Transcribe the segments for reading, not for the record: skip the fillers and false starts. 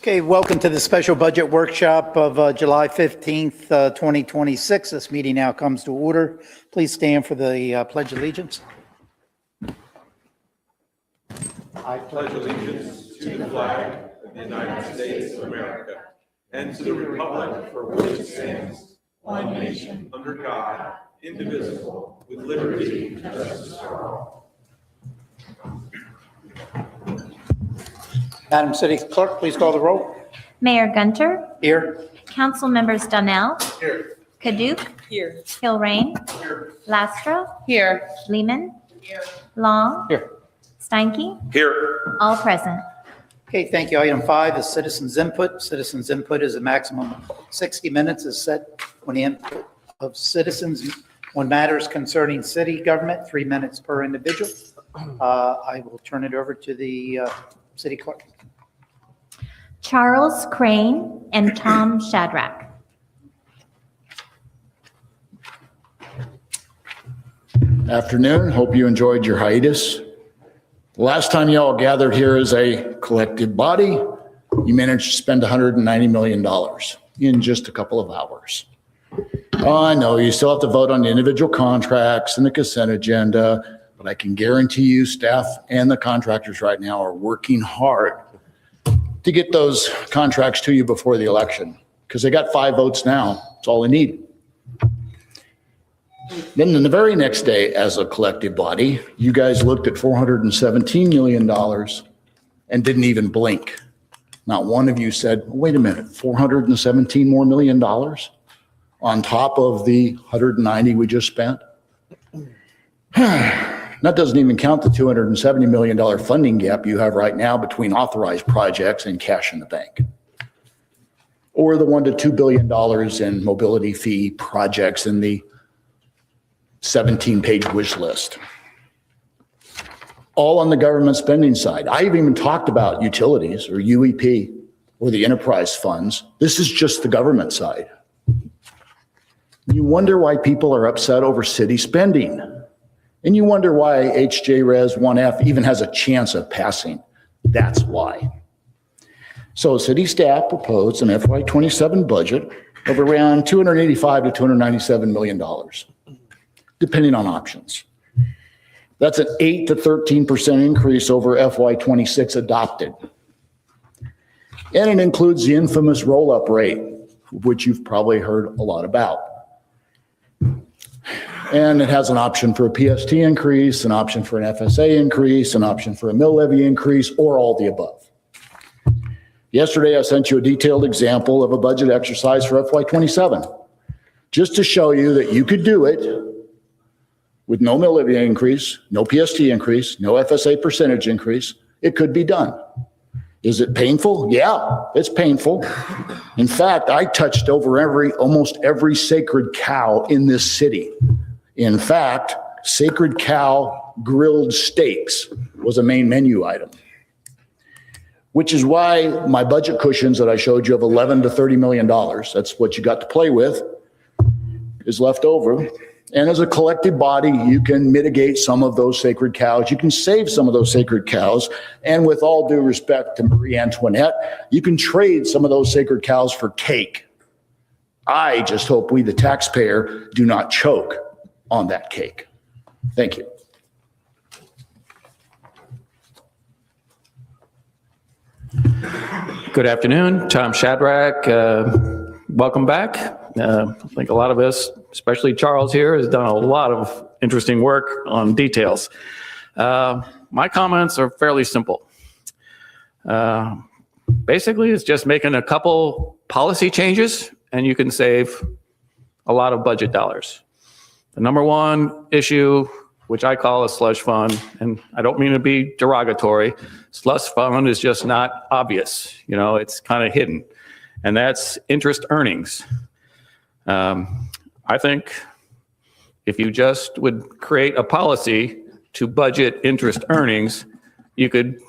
Okay, welcome to the special budget workshop of July 15th, 2026. This meeting now comes to order. Please stand for the Pledge of Allegiance. I pledge allegiance to the flag of the United States of America and to the republic for which it stands, one nation, under God, indivisible, with liberty and justice for all. Madam City Clerk, please call the roll. Mayor Gunter, Here. Council Members Donnell, Here. Kaduke, Here. Hilrain, Here. Lastra, Here. Lehman, Here. Long, Here. Steinke, Here. all present. Okay, thank you. Item 5 is citizens input. Citizens input is a maximum of 60 minutes is set when the input of citizens on matters concerning city government, 3 minutes per individual. I will turn it over to the City Clerk. Charles Crane and Tom Shadrack. Afternoon. Hope you enjoyed your hiatus. The last time you all gathered here as a collective body, you managed to spend $190 million in just a couple of hours. Oh, I know you still have to vote on the individual contracts and the consent agenda, but I can guarantee you staff and the contractors right now are working hard to get those contracts to you before the election because they got 5 votes now. That's all they need. Then the very next day, as a collective body, you guys looked at $417 million and didn't even blink. Not one of you said, wait a minute, $417 more million on top of the 190 we just spent? That doesn't even count the $270 million funding gap you have right now between authorized projects and cash in the bank. Or the $1 to $2 billion in mobility fee projects in the 17-page wish list. All on the government spending side. I haven't even talked about utilities or UEP or the enterprise funds. This is just the government side. You wonder why people are upset over city spending. And you wonder why HJRES 1F even has a chance of passing. That's why. So city staff proposed an FY27 budget of around $285 to $297 million, depending on options. That's an 8 to 13% increase over FY26 adopted. And it includes the infamous roll-up rate, which you've probably heard a lot about. And it has an option for a PST increase, an option for an FSA increase, an option for a mill levy increase, or all the above. Yesterday, I sent you a detailed example of a budget exercise for FY27, just to show you that you could do it with no mill levy increase, no PST increase, no FSA percentage increase. It could be done. Is it painful? Yeah, it's painful. In fact, I touched over almost every sacred cow in this city. In fact, sacred cow grilled steaks was a main menu item, which is why my budget cushions that I showed you of $11 to $30 million, that's what you got to play with, is left over. And as a collective body, you can mitigate some of those sacred cows. You can save some of those sacred cows. And with all due respect to Marie Antoinette, you can trade some of those sacred cows for cake. I just hope we, the taxpayer, do not choke on that cake. Thank you. Good afternoon, Tom Shadrack. Welcome back. I think a lot of us, especially Charles here, has done a lot of interesting work on details. My comments are fairly simple. Basically, it's just making a couple policy changes and you can save a lot of budget dollars. The number one issue, which I call a slush fund, and I don't mean to be derogatory, slush fund is just not obvious. You know, it's kind of hidden. And that's interest earnings. I think if you just would create a policy to budget interest earnings, you could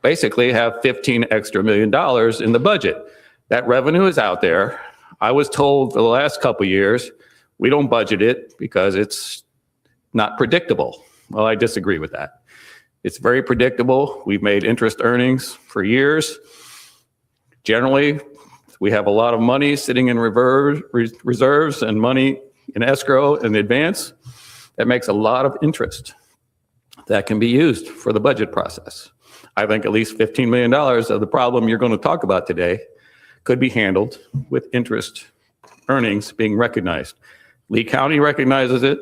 basically have $15 extra million in the budget. That revenue is out there. I was told for the last couple of years, we don't budget it because it's not predictable. Well, I disagree with that. It's very predictable. We've made interest earnings for years. Generally, we have a lot of money sitting in reserves and money in escrow in advance. That makes a lot of interest that can be used for the budget process. I think at least $15 million of the problem you're going to talk about today could be handled with interest earnings being recognized. Lee County recognizes it.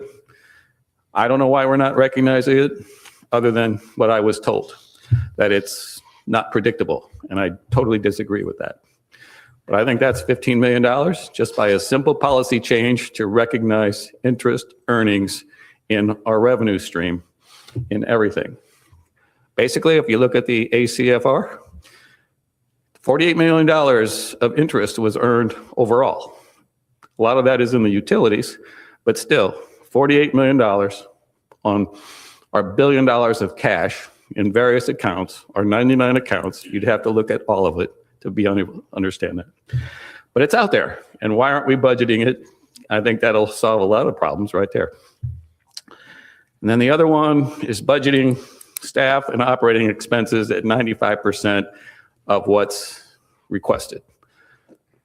I don't know why we're not recognizing it, other than what I was told, that it's not predictable, and I totally disagree with that. But I think that's $15 million just by a simple policy change to recognize interest earnings in our revenue stream in everything. Basically, if you look at the ACFR, $48 million of interest was earned overall. A lot of that is in the utilities, but still, $48 million on our $1 billion of cash in various accounts, our 99 accounts. You'd have to look at all of it to be able to understand that. But it's out there, and why aren't we budgeting it? I think that'll solve a lot of problems right there. And then the other one is budgeting staff and operating expenses at 95% of what's requested.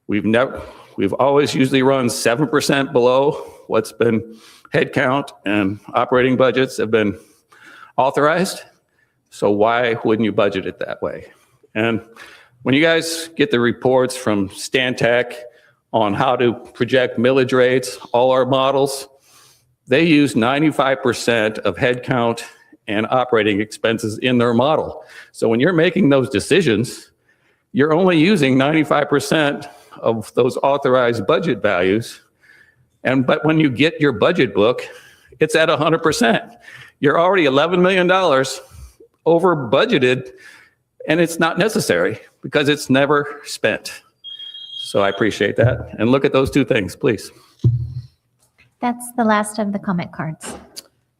We've always usually run 7% below what's been headcount and operating budgets have been authorized. So why wouldn't you budget it that way? And when you guys get the reports from Stantec on how to project millage rates, all our models, they use 95% of headcount and operating expenses in their model. So when you're making those decisions, you're only using 95% of those authorized budget values. But when you get your budget book, it's at 100%. You're already $11 million over budgeted, and it's not necessary because it's never spent. So I appreciate that. And look at those two things, please. That's the last of the comment cards.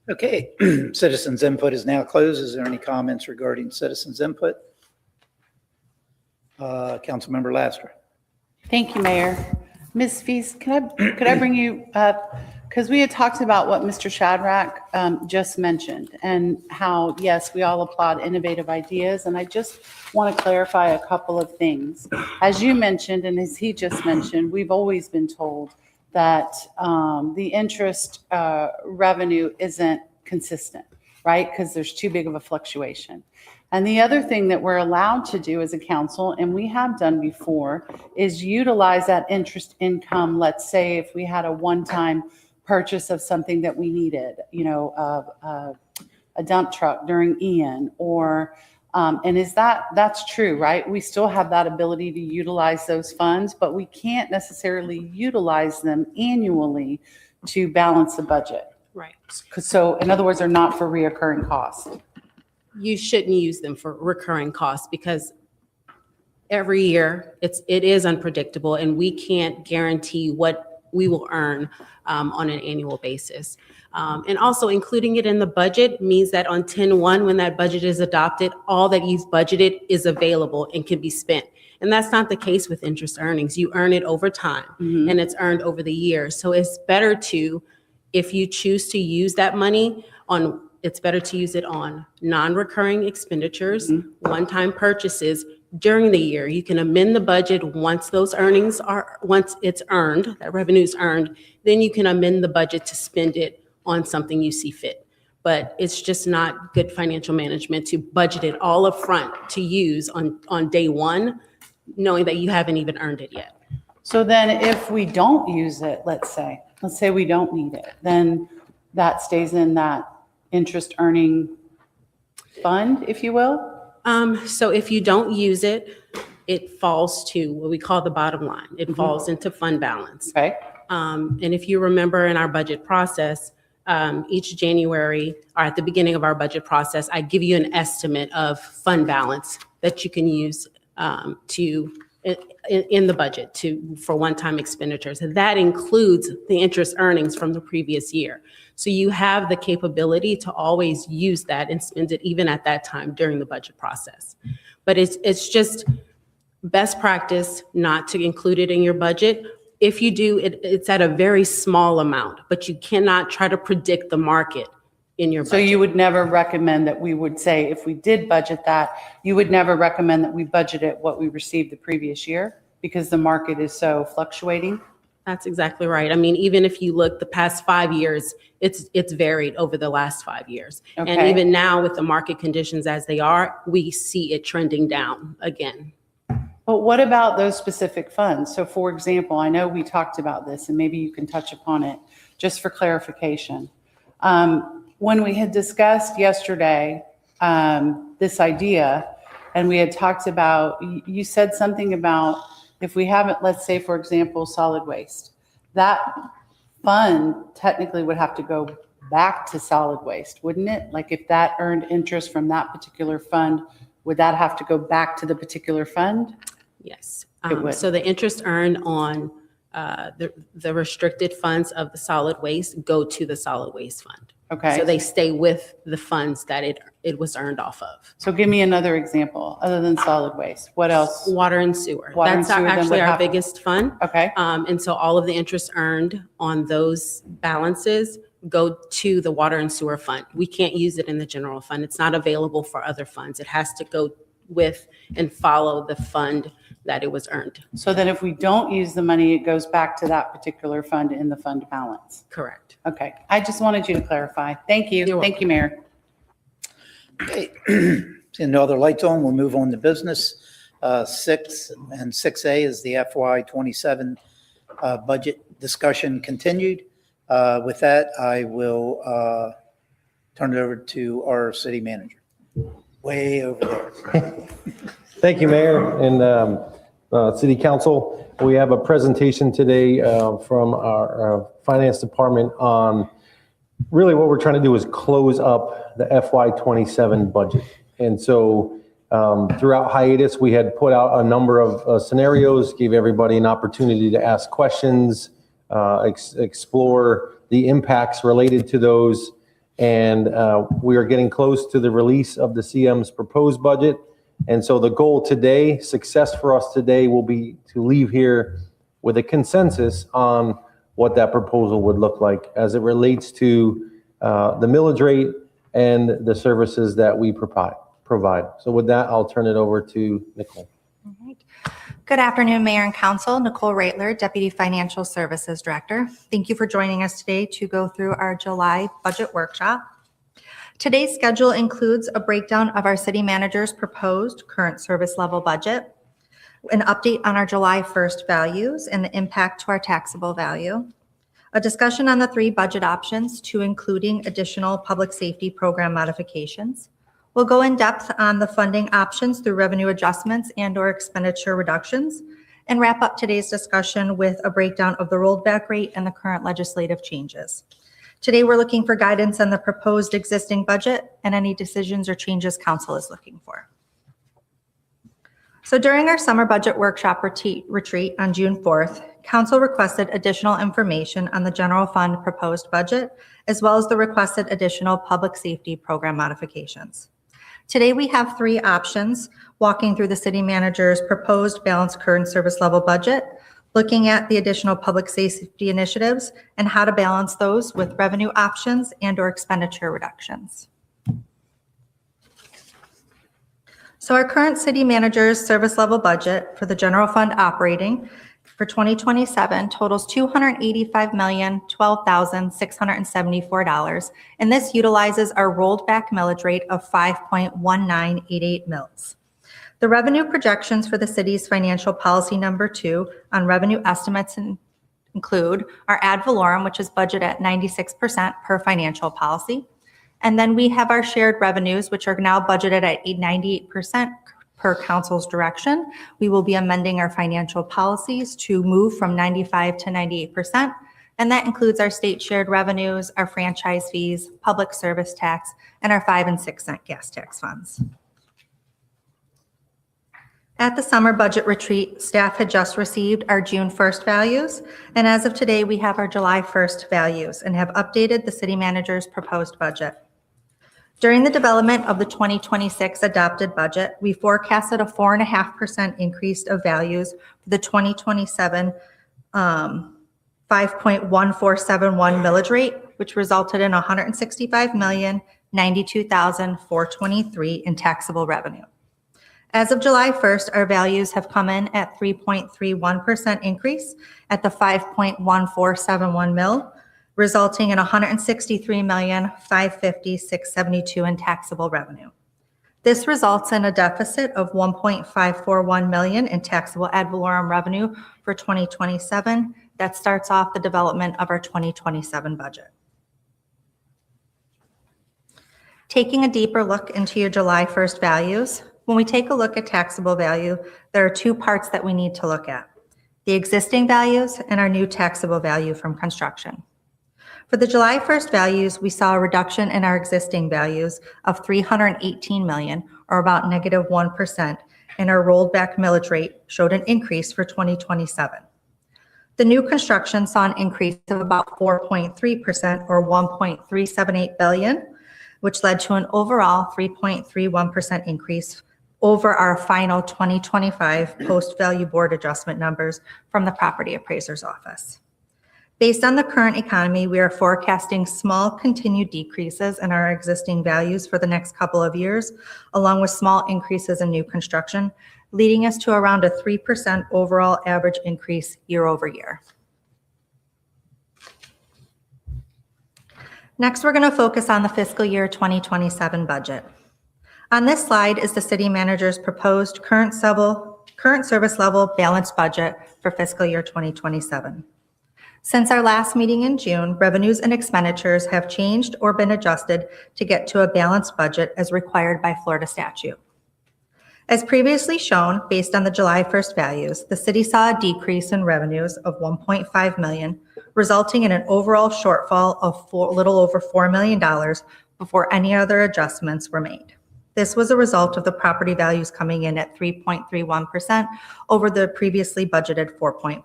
Okay, citizens' input is now closed. Is there any comments regarding citizens' input? Councilmember Laster. Thank you, Mayor. Ms. Feast, could I bring you up? Because we had talked about what Mr. Shadrack just mentioned and how, yes, we all applaud innovative ideas. And I just want to clarify a couple of things. As you mentioned, and as he just mentioned, we've always been told that the interest revenue isn't consistent, right? Because there's too big of a fluctuation. And the other thing that we're allowed to do as a council, and we have done before, is utilize that interest income. Let's say if we had a one-time purchase of something that we needed, you know, a dump truck during Ian, or and that's true, right? We still have that ability to utilize those funds, but we can't necessarily utilize them annually to balance the budget. Right. So in other words, they're not for reoccurring costs. You shouldn't use them for recurring costs because every year it is unpredictable and we can't guarantee what we will earn on an annual basis. And also including it in the budget means that on 10/1, when that budget is adopted, all that you've budgeted is available and can be spent. And that's not the case with interest earnings. You earn it over time and it's earned over the years. So it's better to, if you choose to use that money on, it's better to use it on non-recurring expenditures, one-time purchases during the year. You can amend the budget once those earnings are, once it's earned, that revenue is earned, then you can amend the budget to spend it on something you see fit. But it's just not good financial management to budget it all up front to use on day one, knowing that you haven't even earned it yet. So then if we don't use it, let's say we don't need it, then that stays in that interest earning fund, if you will? So if you don't use it, it falls to what we call the bottom line. It falls into fund balance. Okay. And if you remember in our budget process, each January or at the beginning of our budget process, I give you an estimate of fund balance that you can use in the budget for one-time expenditures. And that includes the interest earnings from the previous year. So you have the capability to always use that and spend it even at that time during the budget process. But it's just best practice not to include it in your budget. If you do, it's at a very small amount, but you cannot try to predict the market in your So budget. you would never recommend that we would say, if we did budget that, you would never recommend that we budget it what we received the previous year because the market is so fluctuating? That's exactly right. I mean, even if you look the past 5 years, it's varied over the last 5 years. And Okay. even now with the market conditions as they are, we see it trending down again. But what about those specific funds? So for example, I know we talked about this and maybe you can touch upon it just for clarification. When we had discussed yesterday this idea and we had talked about, you said something about if we haven't, let's say, for example, solid waste, that fund technically would have to go back to solid waste, wouldn't it? Like if that earned interest from that particular fund, would that have to go back to the particular fund? Yes. It would. So the interest earned on the restricted funds of the solid waste go to the solid waste fund. Okay. So they stay with the funds that it was earned off of. So give me another example other than solid waste. What else? Water and sewer. Water and That's sewer then actually would our have- biggest fund. Okay. And so all of the interest earned on those balances go to the water and sewer fund. We can't use it in the general fund. It's not available for other funds. It has to go with and follow the fund that it was earned. So then if we don't use the money, it goes back to that particular fund in the fund balance. Correct. Okay. I just wanted you to clarify. Thank you. You're Thank you, Mayor. Okay. Seeing no other lights on, we'll move on to business. 6 and 6A is the FY '27 budget discussion continued. With that, I will turn it over to our city manager. Way over there. Thank you, Mayor and City Council. We have a presentation today from our Finance Department on really what we're trying to do is close up the FY '27 budget. And so throughout hiatus, we had put out a number of scenarios, gave everybody an opportunity to ask questions, explore the impacts related to those. And we are getting close to the release of the CM's proposed budget. And so the goal today, success for us today, will be to leave here with a consensus on what that proposal would look like as it relates to the millage rate and the services that we provide. So with that, I'll turn it over to Nicole. All right. Good afternoon, Mayor and Council. Nicole Reitler, Deputy Financial Services Director. Thank you for joining us today to go through our July budget workshop. Today's schedule includes a breakdown of our city manager's proposed current service level budget, an update on our July 1st values and the impact to our taxable value, a discussion on the 3 budget options to including additional public safety program modifications. We'll go in depth on the funding options through revenue adjustments and/or expenditure reductions, and wrap up today's discussion with a breakdown of the rolled back rate and the current legislative changes. Today, we're looking for guidance on the proposed existing budget and any decisions or changes council is looking for. So during our summer budget workshop retreat on June 4th, council requested additional information on the general fund proposed budget, as well as the requested additional public safety program modifications. Today, we have 3 options walking through the city manager's proposed balanced current service level budget, looking at the additional public safety initiatives and how to balance those with revenue options and/or expenditure reductions. So our current city manager's service level budget for the general fund operating for 2027 totals $285,012,674, and this utilizes our rolled back millage rate of 5.1988 mils. The revenue projections for the city's financial policy number 2 on revenue estimates include our ad valorem, which is budgeted at 96% per financial policy. And then we have our shared revenues, which are now budgeted at 98% per council's direction. We will be amending our financial policies to move from 95 to 98%. And that includes our state shared revenues, our franchise fees, public service tax, and our 5 and 6 cent gas tax funds. At the summer budget retreat, staff had just received our June 1st values, and as of today, we have our July 1st values and have updated the city manager's proposed budget. During the development of the 2026 adopted budget, we forecasted a 4.5% increase of values for the 2027 5.1471 millage rate, which resulted in $165,092,423 in taxable revenue. As of July 1st, our values have come in at 3.31% increase at the 5.1471 mil, resulting in $163,550,672 in taxable revenue. This results in a deficit of $1.541 million in taxable ad valorem revenue for 2027. That starts off the development of our 2027 budget. Taking a deeper look into your July 1st values, when we take a look at taxable value, there are two parts that we need to look at: the existing values and our new taxable value from construction. For the July 1st values, we saw a reduction in our existing values of $318 million, or about -1%, and our rolled back millage rate showed an increase for 2027. The new construction saw an increase of about 4.3%, or $1.378 billion, which led to an overall 3.31% increase over our final 2025 post-value board adjustment numbers from the property appraiser's office. Based on the current economy, we are forecasting small continued decreases in our existing values for the next couple of years, along with small increases in new construction, leading us to around a 3% overall average increase year over year. Next, we're going to focus on the fiscal year 2027 budget. On this slide is the city manager's proposed current service level balanced budget for fiscal year 2027. Since our last meeting in June, revenues and expenditures have changed or been adjusted to get to a balanced budget as required by Florida statute. As previously shown, based on the July 1st values, the city saw a decrease in revenues of $1.5 million, resulting in an overall shortfall of a little over $4 million before any other adjustments were made. This was a result of the property values coming in at 3.31% over the previously budgeted 4.5%.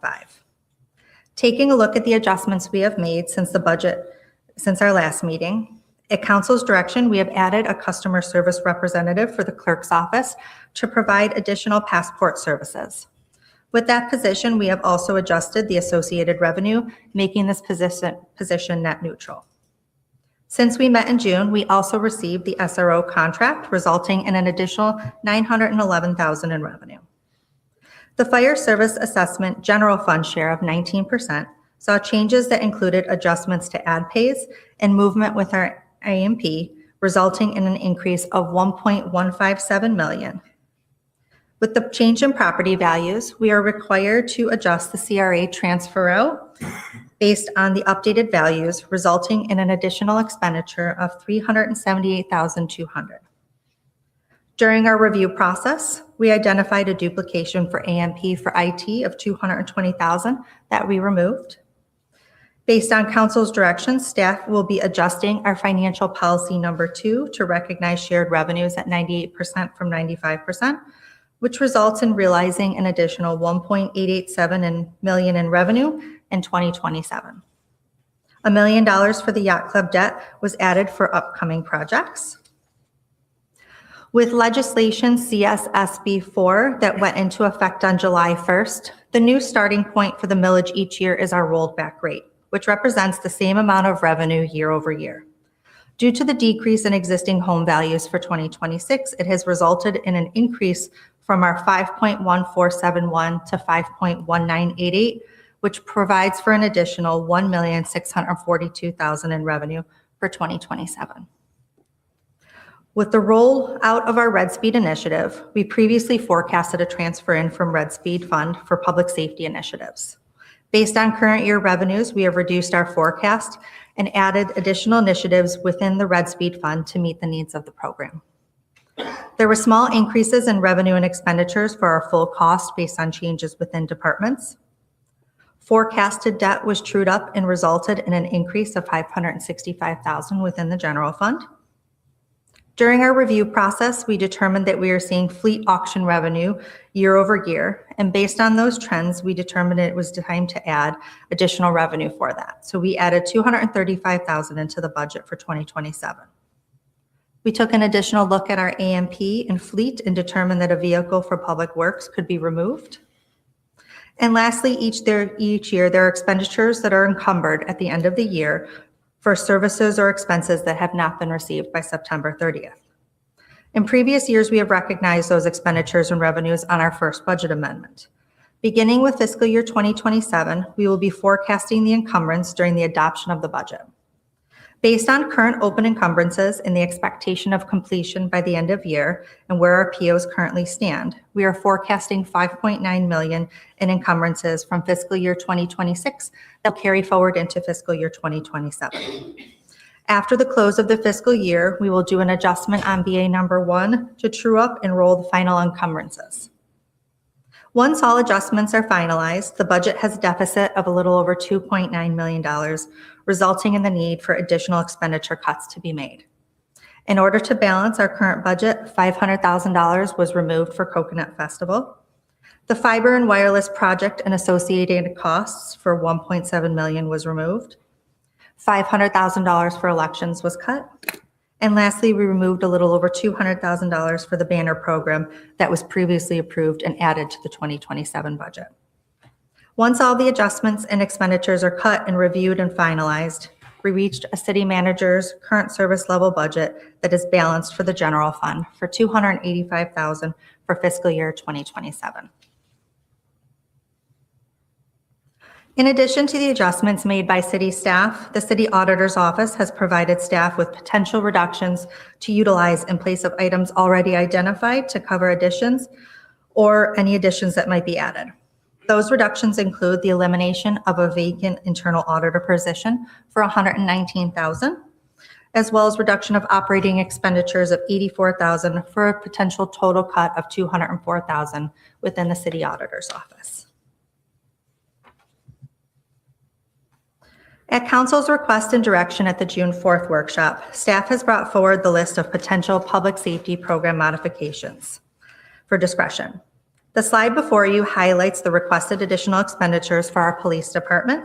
Taking a look at the adjustments we have made since our last meeting, at council's direction, we have added a customer service representative for the clerk's office to provide additional passport services. With that position, we have also adjusted the associated revenue, making this position net neutral. Since we met in June, we also received the SRO contract, resulting in an additional $911,000 in revenue. The fire service assessment general fund share of 19% saw changes that included adjustments to ad pays and movement with our AMP, resulting in an increase of $1.157 million. With the change in property values, we are required to adjust the CRA transfer out based on the updated values, resulting in an additional expenditure of $378,200. During our review process, we identified a duplication for AMP for IT of $220,000 that we removed. Based on council's direction, staff will be adjusting our financial policy number 2 to recognize shared revenues at 98% from 95%, which results in realizing an additional $1.887 million in revenue in 2027. $1 million for the yacht club debt was added for upcoming projects. With legislation CSSB 4 that went into effect on July 1st, the new starting point for the millage each year is our rolled back rate, which represents the same amount of revenue year over year. Due to the decrease in existing home values for 2026, it has resulted in an increase from our 5.1471 to 5.1988, which provides for an additional $1,642,000 in revenue for 2027. With the rollout of our Red Speed initiative, we previously forecasted a transfer in from Red Speed Fund for public safety initiatives. Based on current year revenues, we have reduced our forecast and added additional initiatives within the Red Speed Fund to meet the needs of the program. There were small increases in revenue and expenditures for our full cost based on changes within departments. Forecasted debt was trued up and resulted in an increase of $565,000 within the general fund. During our review process, we determined that we are seeing fleet auction revenue year over year, and based on those trends, we determined it was time to add additional revenue for that. So we added $235,000 into the budget for 2027. We took an additional look at our AMP and fleet and determined that a vehicle for public works could be removed. And lastly, each year there are expenditures that are encumbered at the end of the year for services or expenses that have not been received by September 30th. In previous years, we have recognized those expenditures and revenues on our first budget amendment. Beginning with fiscal year 2027, we will be forecasting the encumbrance during the adoption of the budget. Based on current open encumbrances and the expectation of completion by the end of year and where our POs currently stand, we are forecasting $5.9 million in encumbrances from fiscal year 2026 that will carry forward into fiscal year 2027. After the close of the fiscal year, we will do an adjustment on BA number 1 to true up and roll the final encumbrances. Once all adjustments are finalized, the budget has a deficit of a little over $2.9 million, resulting in the need for additional expenditure cuts to be made. In order to balance our current budget, $500,000 was removed for Coconut Festival. The fiber and wireless project and associated costs for $1.7 million was removed. $500,000 for elections was cut. And lastly, we removed a little over $200,000 for the banner program that was previously approved and added to the 2027 budget. Once all the adjustments and expenditures are cut and reviewed and finalized, we reached a city manager's current service level budget that is balanced for the general fund for $285,000 for fiscal year 2027. In addition to the adjustments made by city staff, the city auditor's office has provided staff with potential reductions to utilize in place of items already identified to cover additions or any additions that might be added. Those reductions include the elimination of a vacant internal auditor position for $119,000, as well as reduction of operating expenditures of $84,000 for a potential total cut of $204,000 within the city auditor's office. At Council's request and direction at the June 4th workshop, staff has brought forward the list of potential public safety program modifications for discretion. The slide before you highlights the requested additional expenditures for our police department.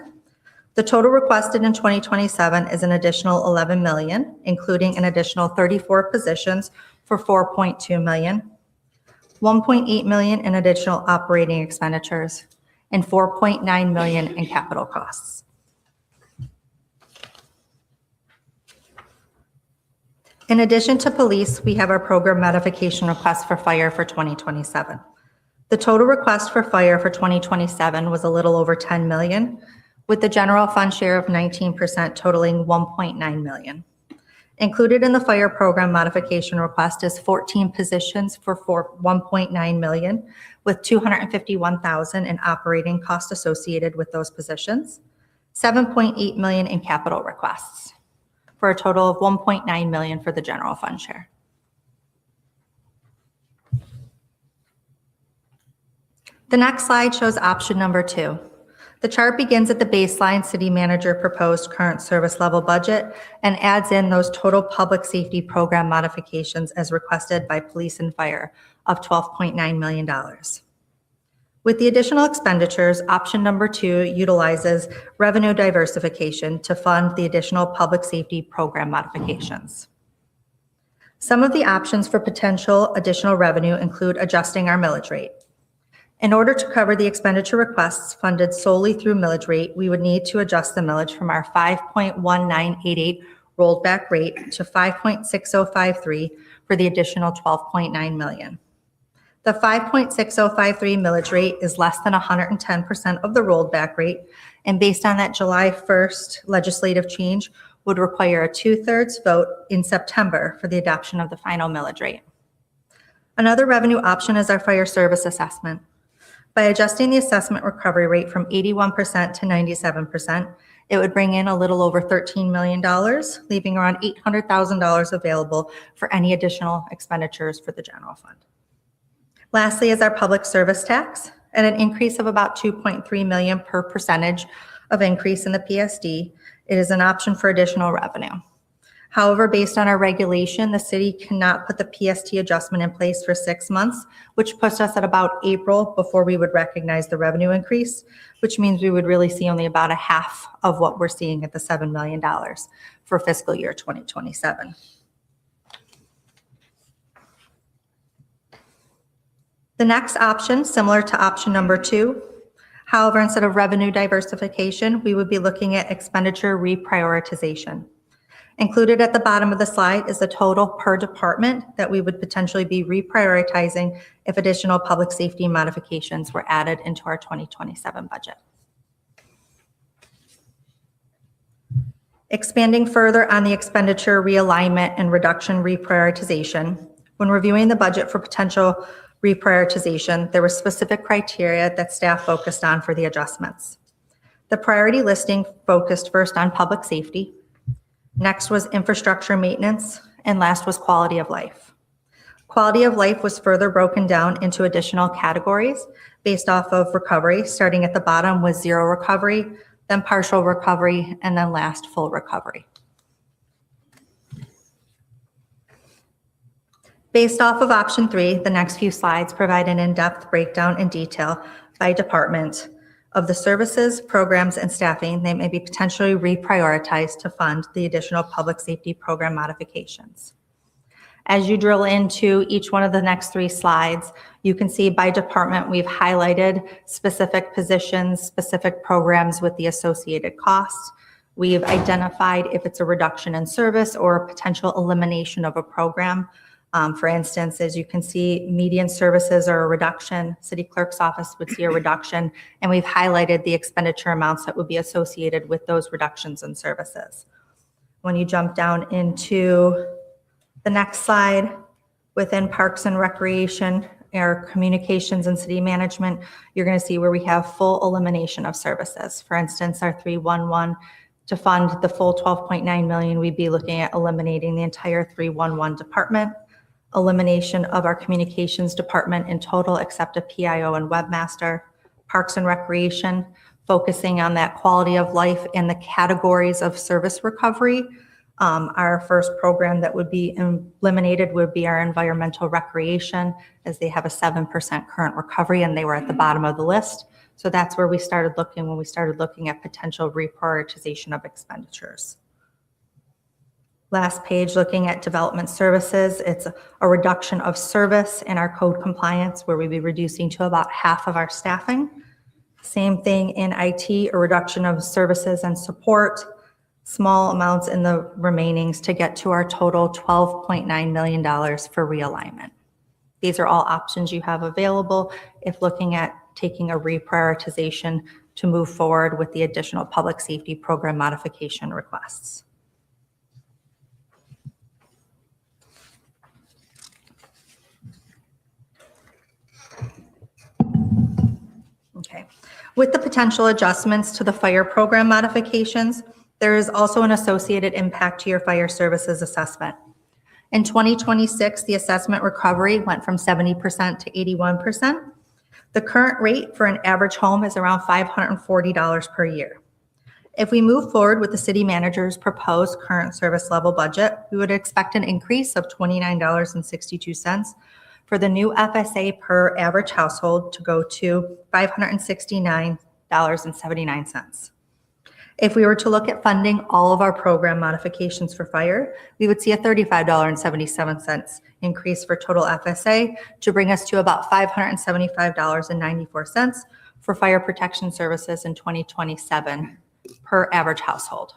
The total requested in 2027 is an additional $11 million, including an additional 34 positions for $4.2 million, $1.8 million in additional operating expenditures, and $4.9 million in capital costs. In addition to police, we have our program modification request for fire for 2027. The total request for fire for 2027 was a little over $10 million, with the general fund share of 19% totaling $1.9 million. Included in the fire program modification request is 14 positions for $1.9 million, with $251,000 in operating costs associated with those positions, $7.8 million in capital requests, for a total of $1.9 million for the general fund share. The next slide shows option number 2. The chart begins at the baseline city manager proposed current service level budget and adds in those total public safety program modifications as requested by police and fire of $12.9 million. With the additional expenditures, option number 2 utilizes revenue diversification to fund the additional public safety program modifications. Some of the options for potential additional revenue include adjusting our millage rate. In order to cover the expenditure requests funded solely through millage rate, we would need to adjust the millage from our 5.1988 rolled back rate to 5.6053 for the additional $12.9 million. The 5.6053 millage rate is less than 110% of the rolled back rate, and based on that July 1st legislative change, would require a 2/3 vote in September for the adoption of the final millage rate. Another revenue option is our fire service assessment. By adjusting the assessment recovery rate from 81% to 97%, it would bring in a little over $13 million, leaving around $800,000 available for any additional expenditures for the general fund. Lastly is our public service tax, at an increase of about $2.3 million per percentage of increase in the PSD. It is an option for additional revenue. However, based on our regulation, the city cannot put the PST adjustment in place for 6 months, which puts us at about April before we would recognize the revenue increase, which means we would really see only about a half of what we're seeing at the $7 million for fiscal year 2027. The next option, similar to option number 2, However, instead of revenue diversification, we would be looking at expenditure reprioritization. Included at the bottom of the slide is the total per department that we would potentially be reprioritizing if additional public safety modifications were added into our 2027 budget. Expanding further on the expenditure realignment and reduction reprioritization, when reviewing the budget for potential reprioritization, there were specific criteria that staff focused on for the adjustments. The priority listing focused first on public safety, next was infrastructure maintenance, and last was quality of life. Quality of life was further broken down into additional categories based off of recovery, starting at the bottom with zero recovery, then partial recovery, and then last full recovery. Based off of option 3, the next few slides provide an in-depth breakdown in detail by department of the services, programs, and staffing that may be potentially reprioritized to fund the additional public safety program modifications. As you drill into each one of the next 3 slides, you can see by department we've highlighted specific positions, specific programs with the associated costs. We've identified if it's a reduction in service or a potential elimination of a program. For instance, as you can see, median services are a reduction, city clerk's office would see a reduction, and we've highlighted the expenditure amounts that would be associated with those reductions in services. When you jump down into the next slide, within Parks and Recreation, our communications and city management, you're going to see where we have full elimination of services. For instance, our 311, to fund the full 12.9 million, we'd be looking at eliminating the entire 311 department. Elimination of our communications department in total except a PIO and webmaster. Parks and Recreation, focusing on that quality of life and the categories of service recovery. Our first program that would be eliminated would be our environmental recreation, as they have a 7% current recovery and they were at the bottom of the list. So that's where we started looking when we started looking at potential reprioritization of expenditures. Last page, looking at development services, it's a reduction of service in our code compliance where we'd be reducing to about half of our staffing. Same thing in IT, a reduction of services and support, small amounts in the remainings to get to our total $12.9 million for realignment. These are all options you have available if looking at taking a reprioritization to move forward with the additional public safety program modification requests. Okay. With the potential adjustments to the fire program modifications, there is also an associated impact to your fire services assessment. In 2026, the assessment recovery went from 70% to 81%. The current rate for an average home is around $540 per year. If we move forward with the city manager's proposed current service level budget, we would expect an increase of $29.62 for the new FSA per average household to go to $569.79. If we were to look at funding all of our program modifications for fire, we would see a $35.77 increase for total FSA to bring us to about $575.94 for fire protection services in 2027 per average household.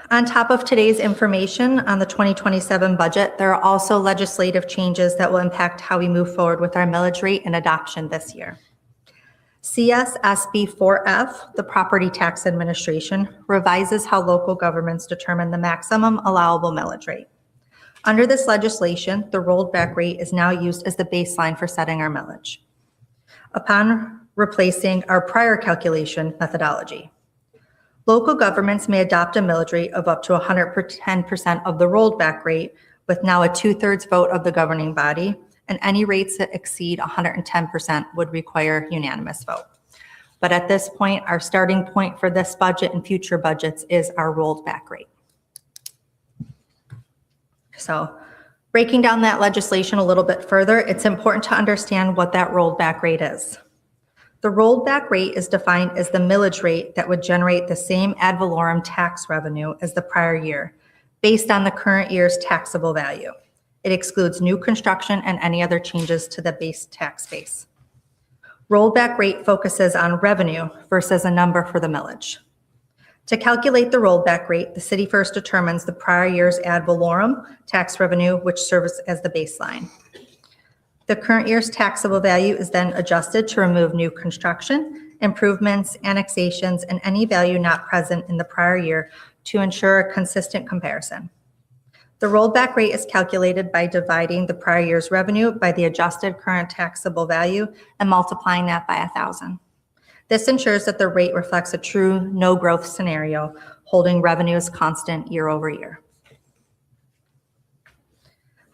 On top of today's information on the 2027 budget, there are also legislative changes that will impact how we move forward with our millage rate and adoption this year. CSSB 4F, the Property Tax Administration, revises how local governments determine the maximum allowable millage rate. Under this legislation, the rolled back rate is now used as the baseline for setting our millage, upon replacing our prior calculation methodology. Local governments may adopt a millage rate of up to 110% of the rolled back rate, with now a 2/3 vote of the governing body, and any rates that exceed 110% would require unanimous vote. But at this point, our starting point for this budget and future budgets is our rolled back rate. So breaking down that legislation a little bit further, it's important to understand what that rolled back rate is. The rolled back rate is defined as the millage rate that would generate the same ad valorem tax revenue as the prior year, based on the current year's taxable value. It excludes new construction and any other changes to the base tax base. Rollback rate focuses on revenue versus a number for the millage. To calculate the rollback rate, the city first determines the prior year's ad valorem tax revenue, which serves as the baseline. The current year's taxable value is then adjusted to remove new construction, improvements, annexations, and any value not present in the prior year to ensure a consistent comparison. The rollback rate is calculated by dividing the prior year's revenue by the adjusted current taxable value and multiplying that by 1,000. This ensures that the rate reflects a true no-growth scenario, holding revenues constant year over year.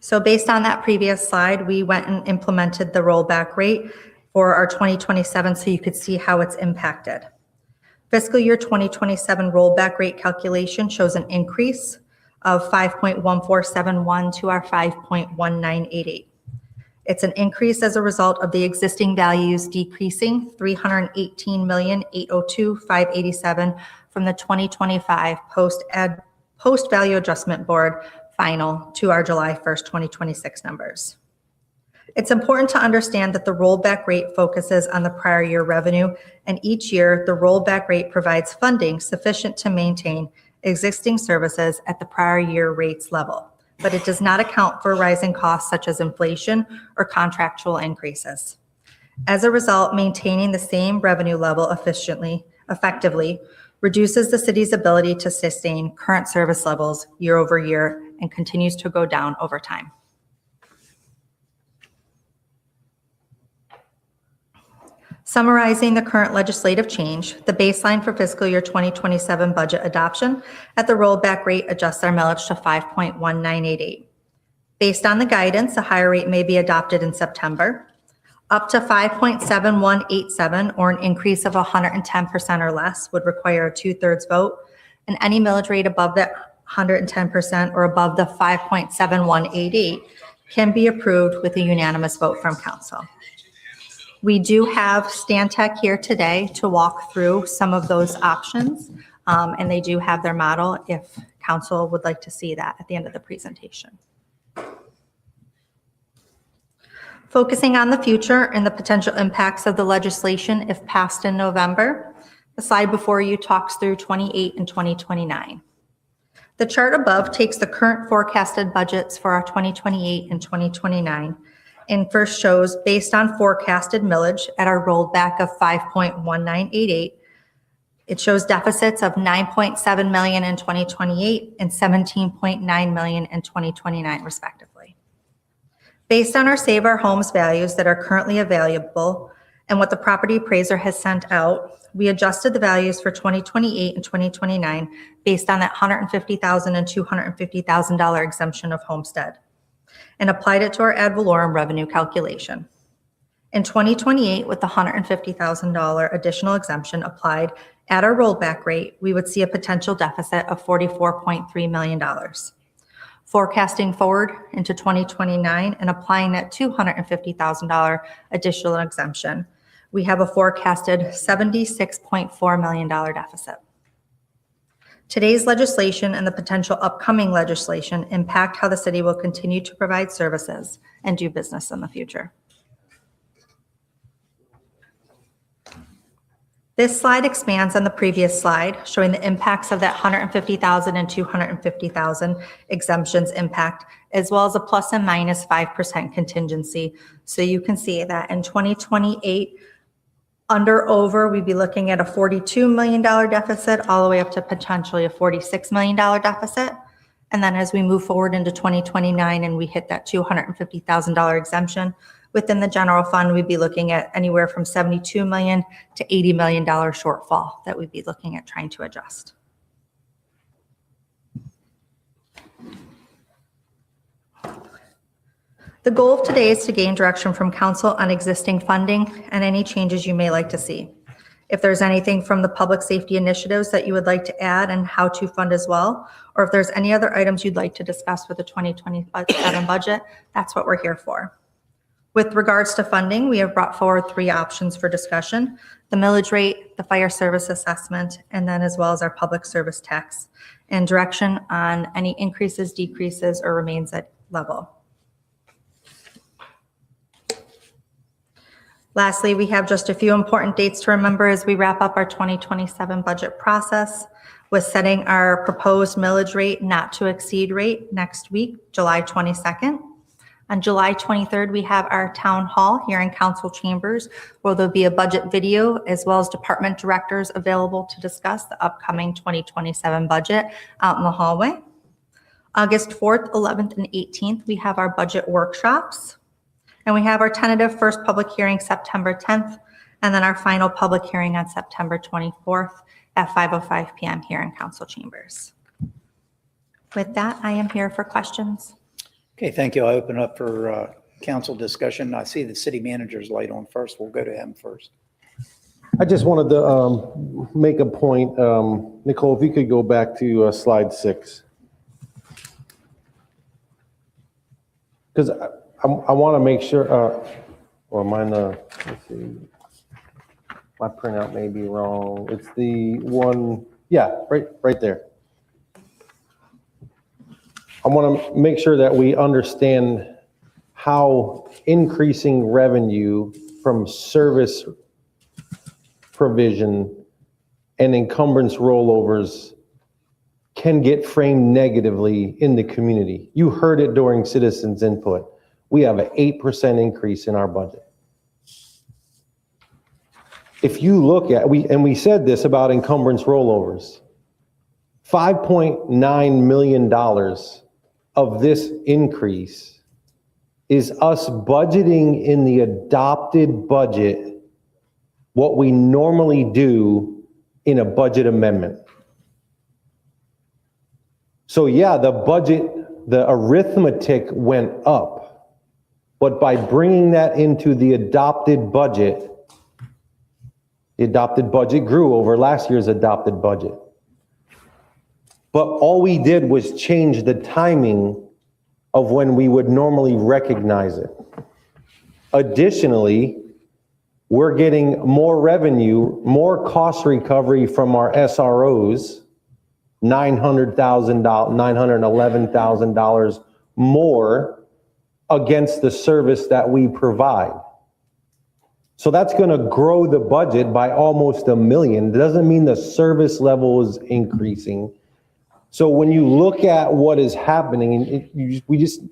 So based on that previous slide, we went and implemented the rollback rate for our 2027 so you could see how it's impacted. Fiscal year 2027 rollback rate calculation shows an increase of 5.1471 to our 5.1988. It's an increase as a result of the existing values decreasing $318,802,587 from the 2025 post-value adjustment board final to our July 1st, 2026 numbers. It's important to understand that the rollback rate focuses on the prior year revenue, and each year the rollback rate provides funding sufficient to maintain existing services at the prior year rates level, but it does not account for rising costs such as inflation or contractual increases. As a result, maintaining the same revenue level effectively reduces the city's ability to sustain current service levels year over year and continues to go down over time. Summarizing the current legislative change, the baseline for fiscal year 2027 budget adoption at the rollback rate adjusts our millage to 5.1988. Based on the guidance, a higher rate may be adopted in September. Up to 5.7187, or an increase of 110% or less, would require a 2/3 vote, and any millage rate above that 110% or above the 5.7188 can be approved with a unanimous vote from council. We do have Stantec here today to walk through some of those options, and they do have their model if council would like to see that at the end of the presentation. Focusing on the future and the potential impacts of the legislation if passed in November, the slide before you talks through 28 and 2029. The chart above takes the current forecasted budgets for our 2028 and 2029 and first shows, based on forecasted millage at our rollback of 5.1988, it shows deficits of $9.7 million in 2028 and $17.9 million in 2029 respectively. Based on our Save Our Homes values that are currently available and what the property appraiser has sent out, we adjusted the values for 2028 and 2029 based on that $150,000 and $250,000 exemption of homestead and applied it to our ad valorem revenue calculation. In 2028, with the $150,000 additional exemption applied at our rollback rate, we would see a potential deficit of $44.3 million. Forecasting forward into 2029 and applying that $250,000 additional exemption, we have a forecasted $76.4 million deficit. Today's legislation and the potential upcoming legislation impact how the city will continue to provide services and do business in the future. This slide expands on the previous slide, showing the impacts of that $150,000 and $250,000 exemptions impact, as well as a plus and minus 5% contingency. So you can see that in 2028, under over, we'd be looking at a $42 million deficit, all the way up to potentially a $46 million deficit. And then as we move forward into 2029 and we hit that $250,000 exemption, within the general fund, we'd be looking at anywhere from $72 million to $80 million shortfall that we'd be looking at trying to adjust. The goal of today is to gain direction from council on existing funding and any changes you may like to see. If there's anything from the public safety initiatives that you would like to add and how to fund as well, or if there's any other items you'd like to discuss with the 2027 budget, that's what we're here for. With regards to funding, we have brought forward 3 options for discussion: the millage rate, the fire service assessment, and then as well as our public service tax, and direction on any increases, decreases, or remains at level. Lastly, we have just a few important dates to remember as we wrap up our 2027 budget process with setting our proposed millage rate not to exceed rate next week, July 22nd. On July 23rd, we have our town hall here in council chambers where there'll be a budget video as well as department directors available to discuss the upcoming 2027 budget out in the hallway. August 4th, 11th, and 18th, we have our budget workshops. And we have our tentative first public hearing September 10th, and then our final public hearing on September 24th at 5:05 PM here in council chambers. With that, I am here for questions. Okay, thank you. I open up for council discussion. I see the city manager's light on first. We'll go to him first. I just wanted to make a point. Nicole, if you could go back to slide 6. Because I want to make sure, or mine, let's see. My printout may be wrong. It's the one, yeah, right there. I want to make sure that we understand how increasing revenue from service provision and encumbrance rollovers can get framed negatively in the community. You heard it during citizens input. We have an 8% increase in our budget. If you look at, we said this about encumbrance rollovers, $5.9 million of this increase is us budgeting in the adopted budget what we normally do in a budget amendment. So yeah, the budget, the arithmetic went up, but by bringing that into the adopted budget grew over last year's adopted budget. But all we did was change the timing of when we would normally recognize it. Additionally, we're getting more revenue, more cost recovery from our SROs, $911,000 more against the service that we provide. So that's going to grow the budget by almost $1 million. It doesn't mean the service level is increasing. So when you look at what is happening,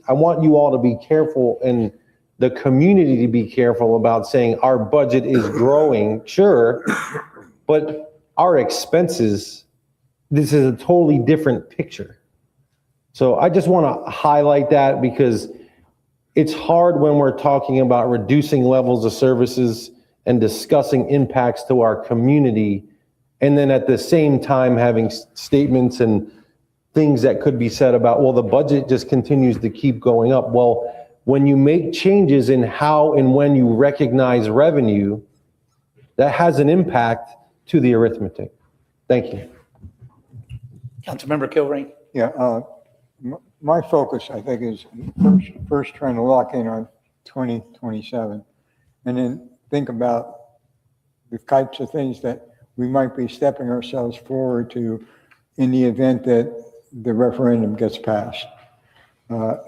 I want you all to be careful and the community to be careful about saying our budget is growing, sure, but our expenses, this is a totally different picture. So I just want to highlight that because it's hard when we're talking about reducing levels of services and discussing impacts to our community, and then at the same time having statements and things that could be said about, well, the budget just continues to keep going up. Well, when you make changes in how and when you recognize revenue, that has an impact to the arithmetic. Thank you. Councilmember Kilrain. Yeah, my focus, I think, is first trying to lock in on 2027 and then think about the types of things that we might be stepping ourselves forward to in the event that the referendum gets passed.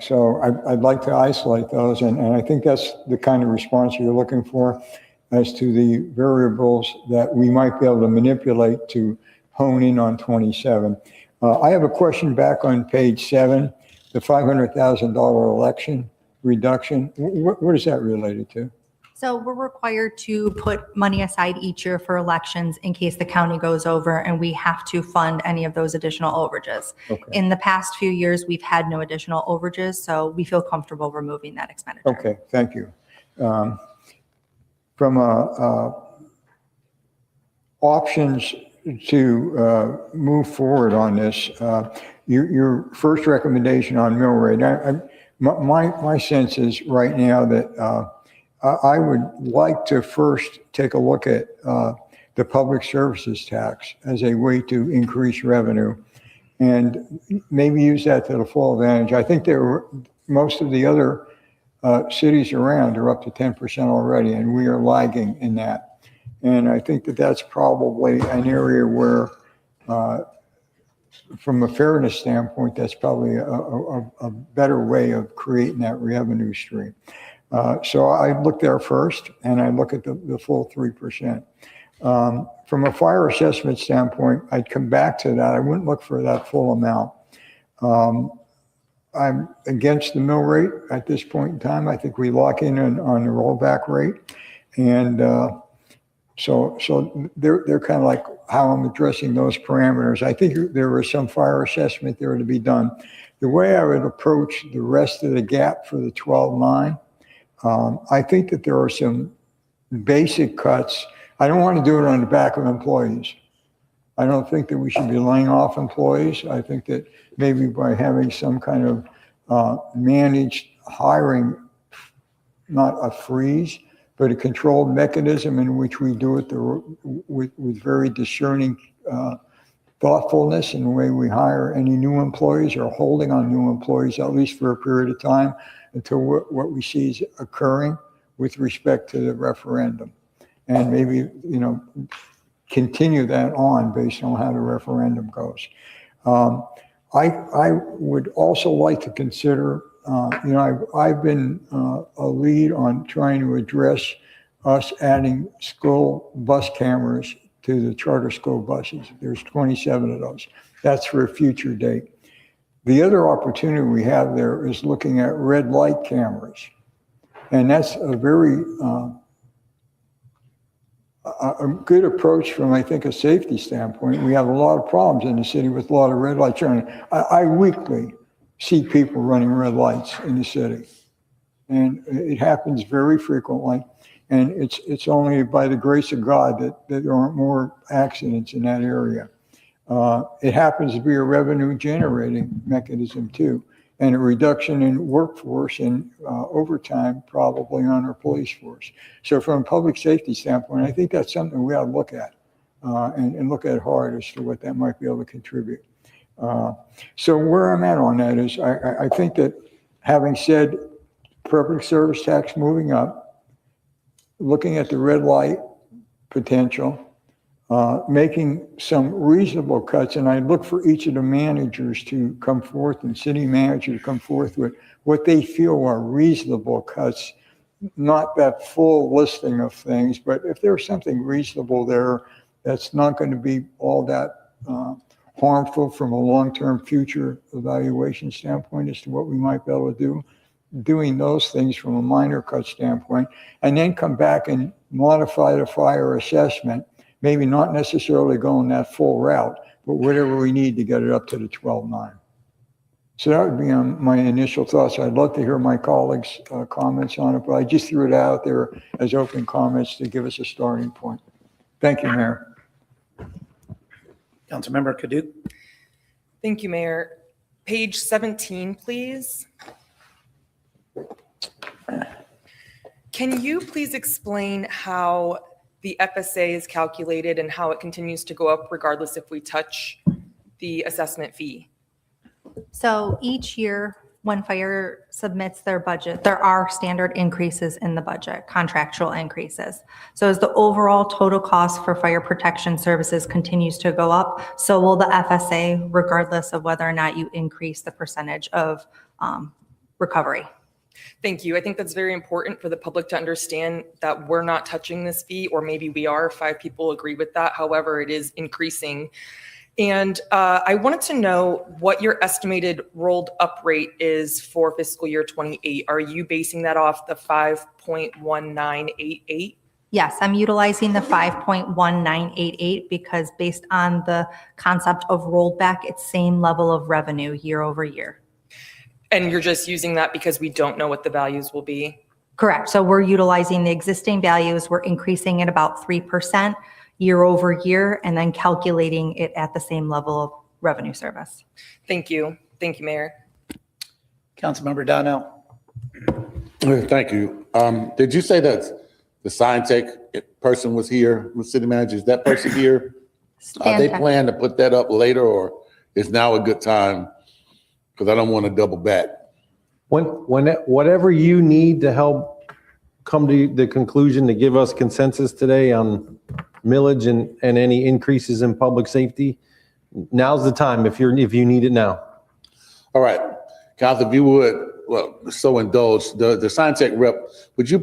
So I'd like to isolate those, and I think that's the kind of response you're looking for as to the variables that we might be able to manipulate to hone in on 27. I have a question back on page 7, the $500,000 election reduction. What is that related to? So we're required to put money aside each year for elections in case the county goes over and we have to fund any of those additional overages. Okay. In the past few years, we've had no additional overages, so we feel comfortable removing that expenditure. Okay, thank you. From options to move forward on this, your first recommendation on mill rate, my sense is right now that I would like to first take a look at the public services tax as a way to increase revenue and maybe use that to the full advantage. I think most of the other cities around are up to 10% already, and we are lagging in that. And I think that that's probably an area where, from a fairness standpoint, that's probably a better way of creating that revenue stream. So I look there first, and I look at the full 3%. From a fire assessment standpoint, I'd come back to that. I wouldn't look for that full amount. I'm against the mill rate at this point in time. I think we lock in on the rollback rate. And so they're kind of like how I'm addressing those parameters. I think there was some fire assessment there to be done. The way I would approach the rest of the gap for the 12.9, I think that there are some basic cuts. I don't want to do it on the back of employees. I don't think that we should be laying off employees. I think that maybe by having some kind of managed hiring, not a freeze, but a controlled mechanism in which we do it with very discerning thoughtfulness in the way we hire any new employees or holding on new employees, at least for a period of time, until what we see is occurring with respect to the referendum. And maybe, continue that on based on how the referendum goes. I would also like to consider, I've been a lead on trying to address us adding school bus cameras to the charter school buses. There's 27 of those. That's for a future date. The other opportunity we have there is looking at red light cameras. And that's a very a good approach from, I think, a safety standpoint. We have a lot of problems in the city with a lot of red lights running. I weekly see people running red lights in the city. And it happens very frequently. And it's only by the grace of God that there aren't more accidents in that area. It happens to be a revenue generating mechanism too, and a reduction in workforce and overtime probably on our police force. So from a public safety standpoint, I think that's something we ought to look at and look at hard as to what that might be able to contribute. So where I'm at on that is I think that having said property service tax moving up, looking at the red light potential, making some reasonable cuts, and I look for each of the managers to come forth and city manager to come forth with what they feel are reasonable cuts, not that full listing of things, but if there's something reasonable there that's not going to be all that harmful from a long-term future evaluation standpoint as to what we might be able to do, doing those things from a minor cut standpoint, and then come back and modify the fire assessment, maybe not necessarily going that full route, but whatever we need to get it up to the 12.9. So that would be my initial thoughts. I'd love to hear my colleagues' comments on it, but I just threw it out there as open comments to give us a starting point. Thank you, Mayor. Councilmember Kadouk. Thank you, Mayor. Page 17, please. Can you please explain how the FSA is calculated and how it continues to go up regardless if we touch the assessment fee? So each year, when fire submits their budget, there are standard increases in the budget, contractual increases. So as the overall total cost for fire protection services continues to go up, so will the FSA, regardless of whether or not you increase the percentage of recovery. Thank you. I think that's very important for the public to understand that we're not touching this fee, or maybe we are. 5 people agree with that. However, it is increasing. And I wanted to know what your estimated rolled up rate is for fiscal year 28. Are you basing that off the 5.1988? Yes, I'm utilizing the 5.1988 because based on the concept of rolled back, it's same level of revenue year over year. And you're just using that because we don't know what the values will be? Correct. So we're utilizing the existing values. We're increasing it about 3% year over year and then calculating it at the same level of revenue service. Thank you. Thank you, Mayor. Councilmember Donnell. Thank you. Did you say that the sign tech person was here with city manager? Is that person here? Are they plan to put that up later, or is now a good time? Because I don't want to double back. Whatever you need to help come to the conclusion to give us consensus today on millage and any increases in public safety, now's the time if you need it now. All right, Council, if you would well, so indulged, the Sign Tech rep, would you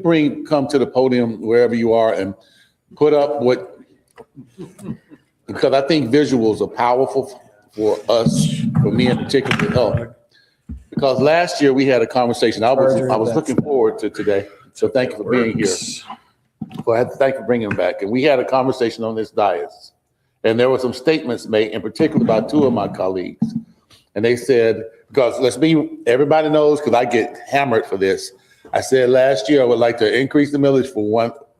come to the podium wherever you are and put up because I think visuals are powerful for us, for me in particular, to help. Because last year we had a conversation, I was looking forward to today, so thank you for being here. So I have to thank you for bringing him back. And we had a conversation on this dais. And there were some statements made, in particular by two of my colleagues. And they said, because everybody knows, because I get hammered for this. I said last year I would like to increase the millage for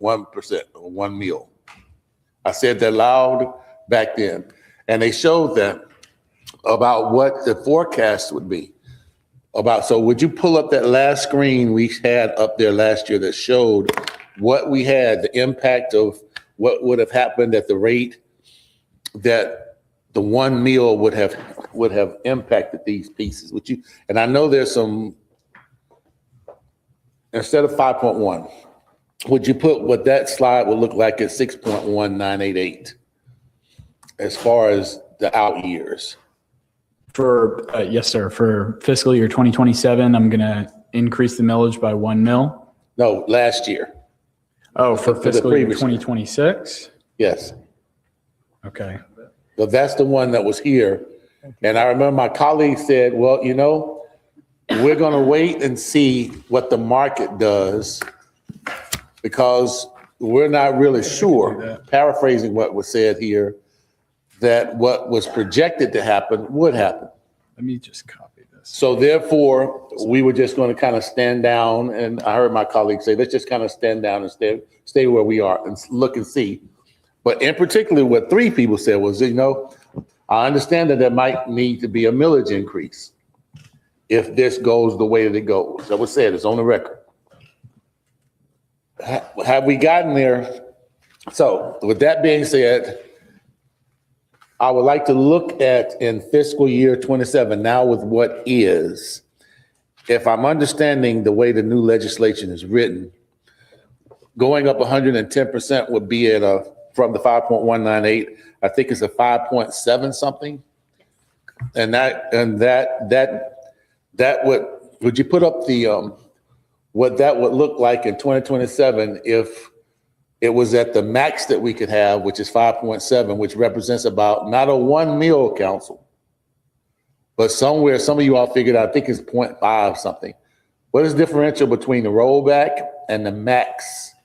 1% or 1 meal. I said that loud back then. And they showed that about what the forecast would be. So would you pull up that last screen we had up there last year that showed what we had, the impact of what would have happened at the rate that the 1 meal would have impacted these pieces? Would you? And I know there's some, instead of 5.1, would you put what that slide would look like at 6.1988 as far as the out years? Yes, sir. For fiscal year 2027, I'm going to increase the millage by 1 mil. No, last year. Oh, for the fiscal year previous 2026? Yes. Okay. So that's the one that was here. And I remember my colleague said, well, we're going to wait and see what the market does because we're not really sure, paraphrasing what was said here, that what was projected to happen would happen. Let me just copy this. So therefore, we were just going to kind of stand down, and I heard my colleagues say, let's just kind of stand down and stay where we are and look and see. But in particular, what 3 people said was, I understand that there might need to be a millage increase if this goes the way that it goes. That was said, it's on the record. Have we gotten there? So with that being said, I would like to look at in fiscal year 27 now with what is, if I'm understanding the way the new legislation is written, going up 110% would be from the 5.198, I think it's a 5.7 something. And that would you put up the, what that would look like in 2027 if it was at the max that we could have, which is 5.7, which represents about not a 1 meal council, but somewhere, some of you all figured out, I think it's 0.5 something. What is the differential between the rollback and the max?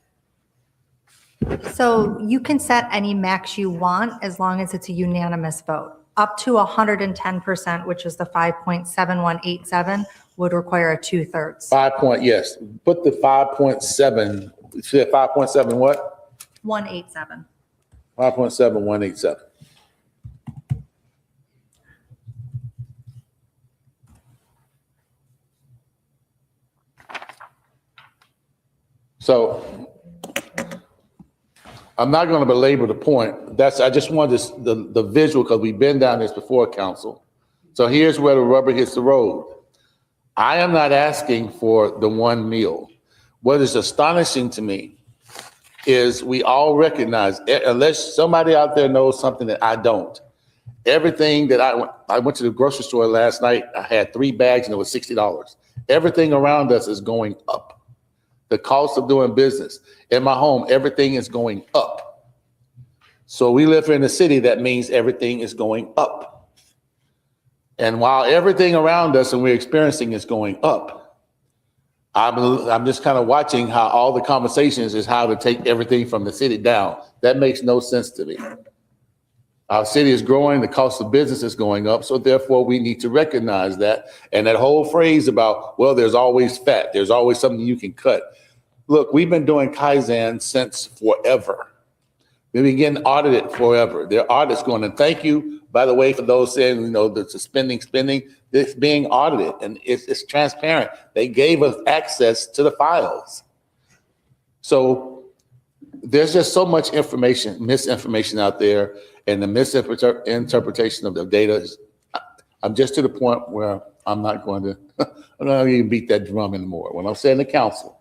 So you can set any max you want as long as it's a unanimous vote. Up to 110%, which is the 5.7187, would require a 2/3. Yes, put the 5.7, you said 5.7 what? 187. 5.7187. So I'm not going to belabor the point. I just wanted the visual because we've been down this before, council. So here's where the rubber hits the road. I am not asking for the 1 meal. What is astonishing to me is we all recognize, unless somebody out there knows something that I don't, everything that I went to the grocery store last night, I had 3 bags and it was $60. Everything around us is going up. The cost of doing business. In my home, everything is going up. So we live in a city, that means everything is going up. And while everything around us and we're experiencing is going up, I'm just kind of watching how all the conversations is how to take everything from the city down. That makes no sense to me. Our city is growing, the cost of business is going up, so therefore we need to recognize that. And that whole phrase about, well, there's always fat, there's always something you can cut. Look, we've been doing Kaizen since forever. We've been getting audited forever. There are audits going, and thank you, by the way, for those saying, the spending, it's being audited, and it's transparent. They gave us access to the files. So there's just so much misinformation out there, and the misinterpretation of the data I'm just to the point where I'm not going to even beat that drum anymore. When I'm saying the council,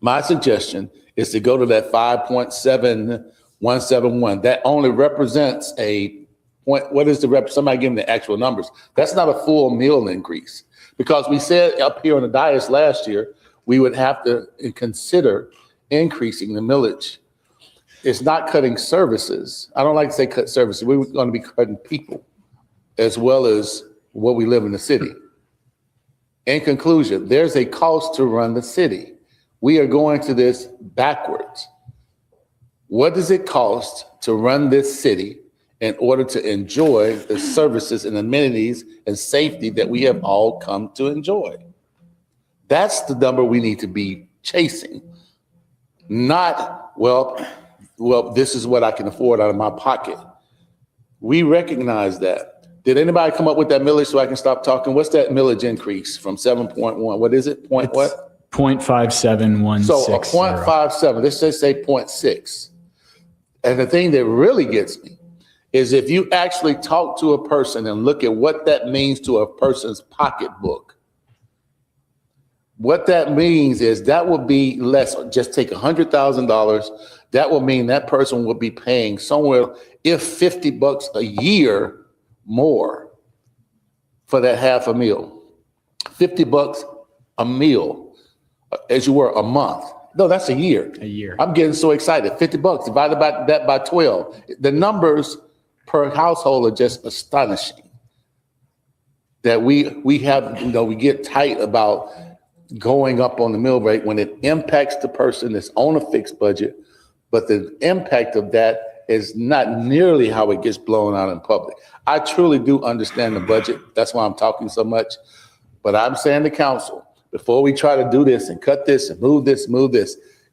my suggestion is to go to that 5.7171. That only represents a point. What is somebody give me the actual numbers? That's not a full meal increase. Because we said up here on the dais last year, we would have to consider increasing the millage. It's not cutting services. I don't like to say cut services. We're going to be cutting people as well as what we live in the city. In conclusion, there's a cost to run the city. We are going to this backwards. What does it cost to run this city in order to enjoy the services and amenities and safety that we have all come to enjoy? That's the number we need to be chasing. Not, well, this is what I can afford out of my pocket. We recognize that. Did anybody come up with that millage so I can stop talking? What's that millage increase from 7.1? What is it? Point what? 0.5716. So a 0.57, let's just say 0.6. And the thing that really gets me is if you actually talk to a person and look at what that means to a person's pocketbook, what that means is that will be less, just take $100,000. That will mean that person will be paying somewhere, if $50 a year more for that half a meal. $50 a meal, as you were a month. No, that's a year. A year. I'm getting so excited. $50 divided by that by 12. The numbers per household are just astonishing. That we have, we get tight about going up on the mill rate when it impacts the person that's on a fixed budget, but the impact of that is not nearly how it gets blown out in public. I truly do understand the budget. That's why I'm talking so much. But I'm saying to council, before we try to do this and cut this and move this,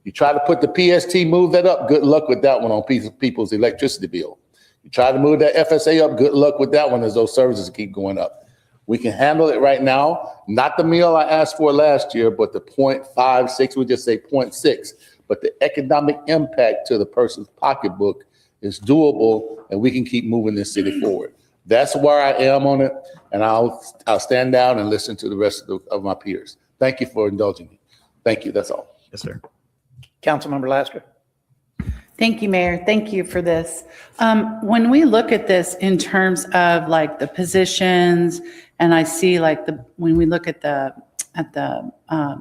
you try to put the PST, move that up, good luck with that one on people's electricity bill. You try to move that FSA up, good luck with that one as those services keep going up. We can handle it right now. Not the meal I asked for last year, but the 0.56, we just say 0.6. But the economic impact to the person's pocketbook is doable, and we can keep moving this city forward. That's where I am on it, and I'll stand down and listen to the rest of my peers. Thank you for indulging me. Thank you. That's all. Yes, sir. Councilmember Laster. Thank you, Mayor. Thank you for this. When we look at this in terms of like the positions, and I see like when we look at the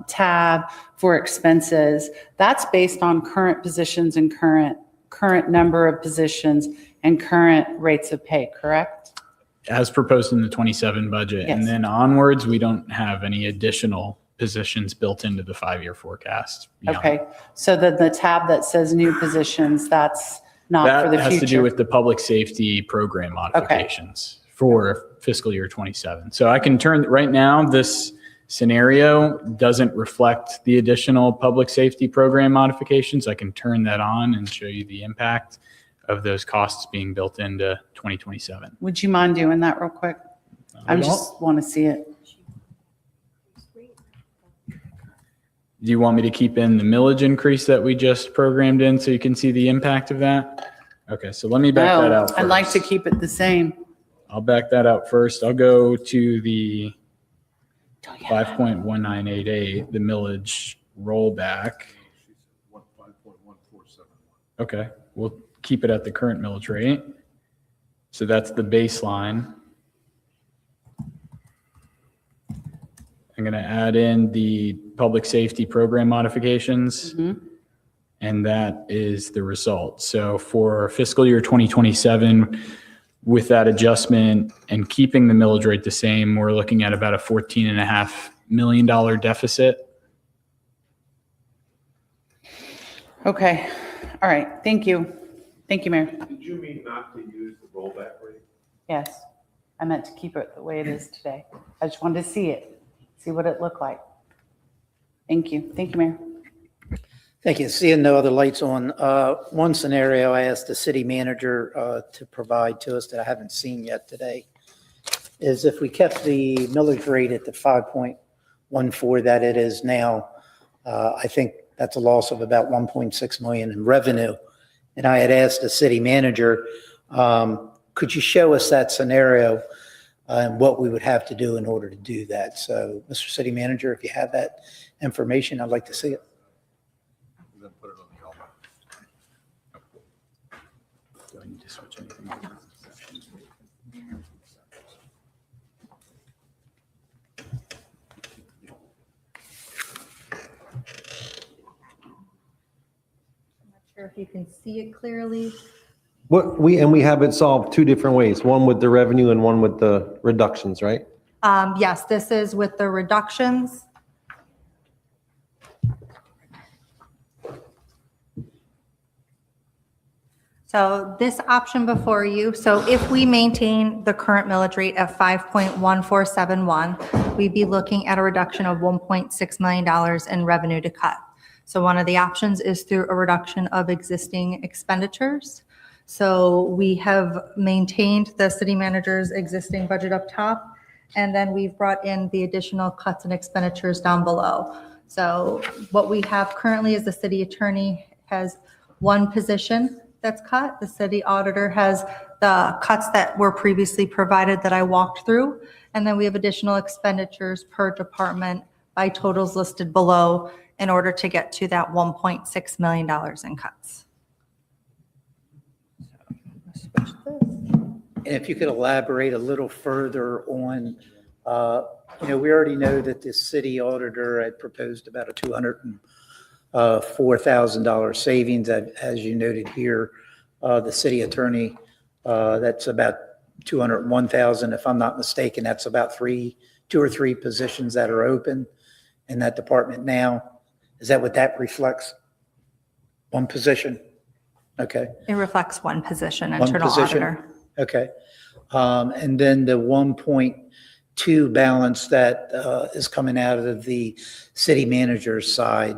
tab for expenses, that's based on current positions and current number of positions and current rates of pay, correct? As proposed in the 27 budget. Yes. And then onwards, we don't have any additional positions built into the 5-year forecast. beyond. Okay, so the tab that says new positions, that's not for the That has to do future. with the public safety program modifications for fiscal year 27. So I can turn, right now, this scenario doesn't reflect the additional public safety program modifications. I can turn that on and show you the impact of those costs being built into 2027. Would you mind doing that real quick? I just want to see it. Do you want me to keep in the millage increase that we just programmed in so you can see the impact of that? Okay, so let me back that out I'd like to first. keep it the same. I'll back that out first. I'll go to the 5.1988, the millage rollback. Okay, we'll keep it at the current millage rate. So that's the baseline. I'm going to add in the public safety program modifications, and that is the result. So for fiscal year 2027, with that adjustment and keeping the millage rate the same, we're looking at about a $14.5 million deficit. Okay, all right, thank you. Thank you, Mayor. Did you mean not to use the rollback rate? Yes, I meant to keep it the way it is today. I just wanted to see it, see what it looked like. Thank you. Thank you, Mayor. Thank you. Seeing no other lights on, one scenario I asked the city manager to provide to us that I haven't seen yet today is if we kept the millage rate at the 5.14 that it is now, I think that's a loss of about 1.6 million in revenue. And I had asked the city manager, could you show us that scenario and what we would have to do in order to do that? So, Mr. City Manager, if you have that information, I'd like to see it. Do I need to switch anything? sure if you can see it clearly. We have it solved two different ways, one with the revenue and one with the reductions, right? Yes, this is with the reductions. So this option before you, so if we maintain the current millage rate at 5.1471, we'd be looking at a reduction of $1.6 million in revenue to cut. So one of the options is through a reduction of existing expenditures. So we have maintained the city manager's existing budget up top, and then we've brought in the additional cuts and expenditures down below. So what we have currently is the city attorney has one position that's cut. The city auditor has the cuts that were previously provided that I walked through. And then we have additional expenditures per department by totals listed below in order to get to that $1.6 million in cuts. And if you could elaborate a little further on, we already know that the city auditor had proposed about a $204,000 savings, as you noted here. The city attorney, that's about $201,000. If I'm not mistaken, that's about two or three positions that are open in that department now. Is that what that reflects? One position? Okay. It reflects one position, One internal position? auditor. Okay. And then the 1.2 balance that is coming out of the city manager's side,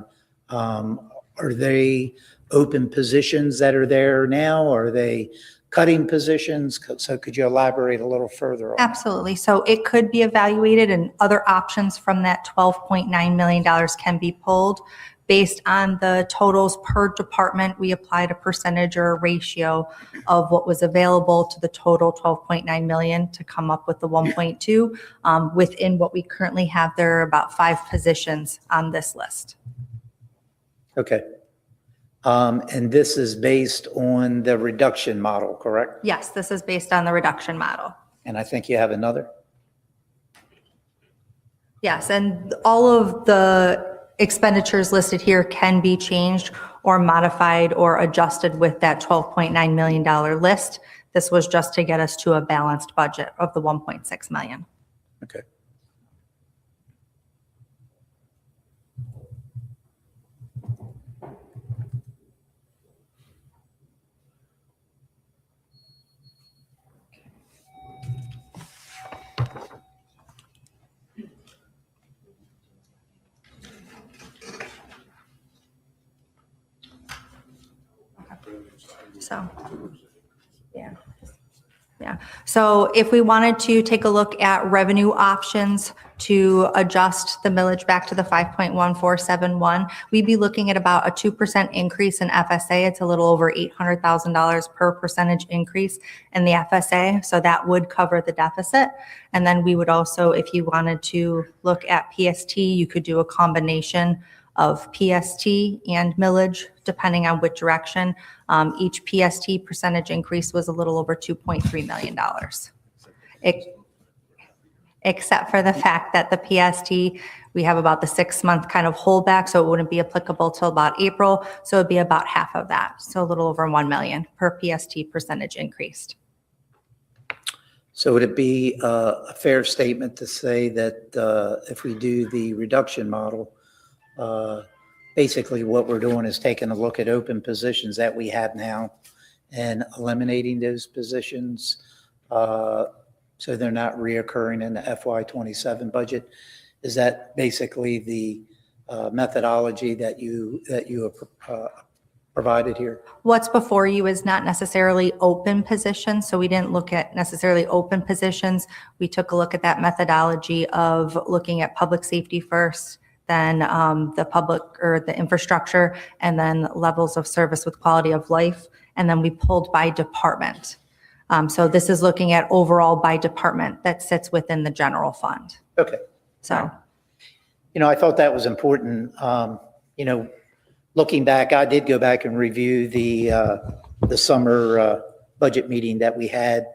are they open positions that are there now? Are they cutting positions? So could you elaborate a little further on that? Absolutely. So it could be evaluated and other options from that $12.9 million can be pulled. Based on the totals per department, we applied a percentage or a ratio of what was available to the total 12.9 million to come up with the 1.2. Within what we currently have, there are about 5 positions on this list. Okay. And this is based on the reduction model, correct? Yes, this is based on the reduction model. And I think you have another. Yes, and all of the expenditures listed here can be changed or modified or adjusted with that $12.9 million list. This was just to get us to a balanced budget of the 1.6 million. Okay. So, yeah. Yeah. So if we wanted to take a look at revenue options to adjust the millage back to the 5.1471, we'd be looking at about a 2% increase in FSA. It's a little over $800,000 per percentage increase in the FSA. So that would cover the deficit. And then we would also, if you wanted to look at PST, you could do a combination of PST and millage, depending on which direction. Each PST percentage increase was a little over $2.3 million. Except for the fact that the PST, we have about the 6-month kind of holdback, so it wouldn't be applicable till about April. So it'd be about half of that. So a little over 1 million per PST percentage increased. So would it be a fair statement to say that if we do the reduction model, basically what we're doing is taking a look at open positions that we have now and eliminating those positions so they're not reoccurring in the FY27 budget? Is that basically the methodology that you have provided here? What's before you is not necessarily open positions, so we didn't look at necessarily open positions. We took a look at that methodology of looking at public safety first, then the public or the infrastructure, and then levels of service with quality of life. And then we pulled by department. So this is looking at overall by department that sits within the general fund. Okay. So, I thought that was important. Looking back, I did go back and review the summer budget meeting that we had.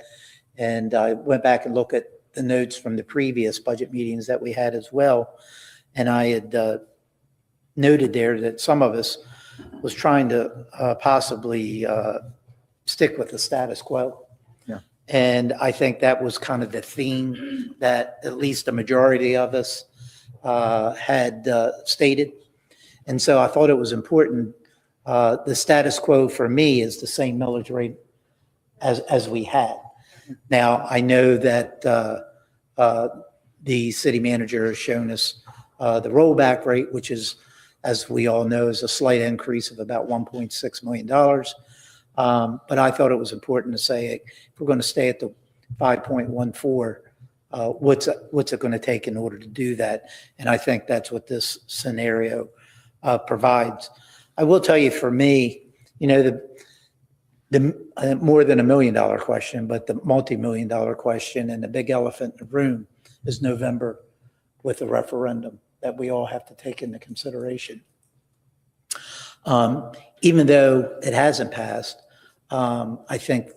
And I went back and looked at the notes from the previous budget meetings that we had as well. And I had noted there that some of us was trying to possibly stick with the status quo. Yeah. And I think that was kind of the theme that at least a majority of us had stated. And so I thought it was important. The status quo for me is the same millage rate as we had. Now, I know that the city manager has shown us the rollback rate, which is, as we all know, is a slight increase of about $1.6 million. But I thought it was important to say, if we're going to stay at the 5.14, what's it going to take in order to do that? And I think that's what this scenario provides. I will tell you, for me, the more than $1 million question, but the multi-million-dollar question and the big elephant in the room is November with the referendum that we all have to take into consideration. Even though it hasn't passed, I think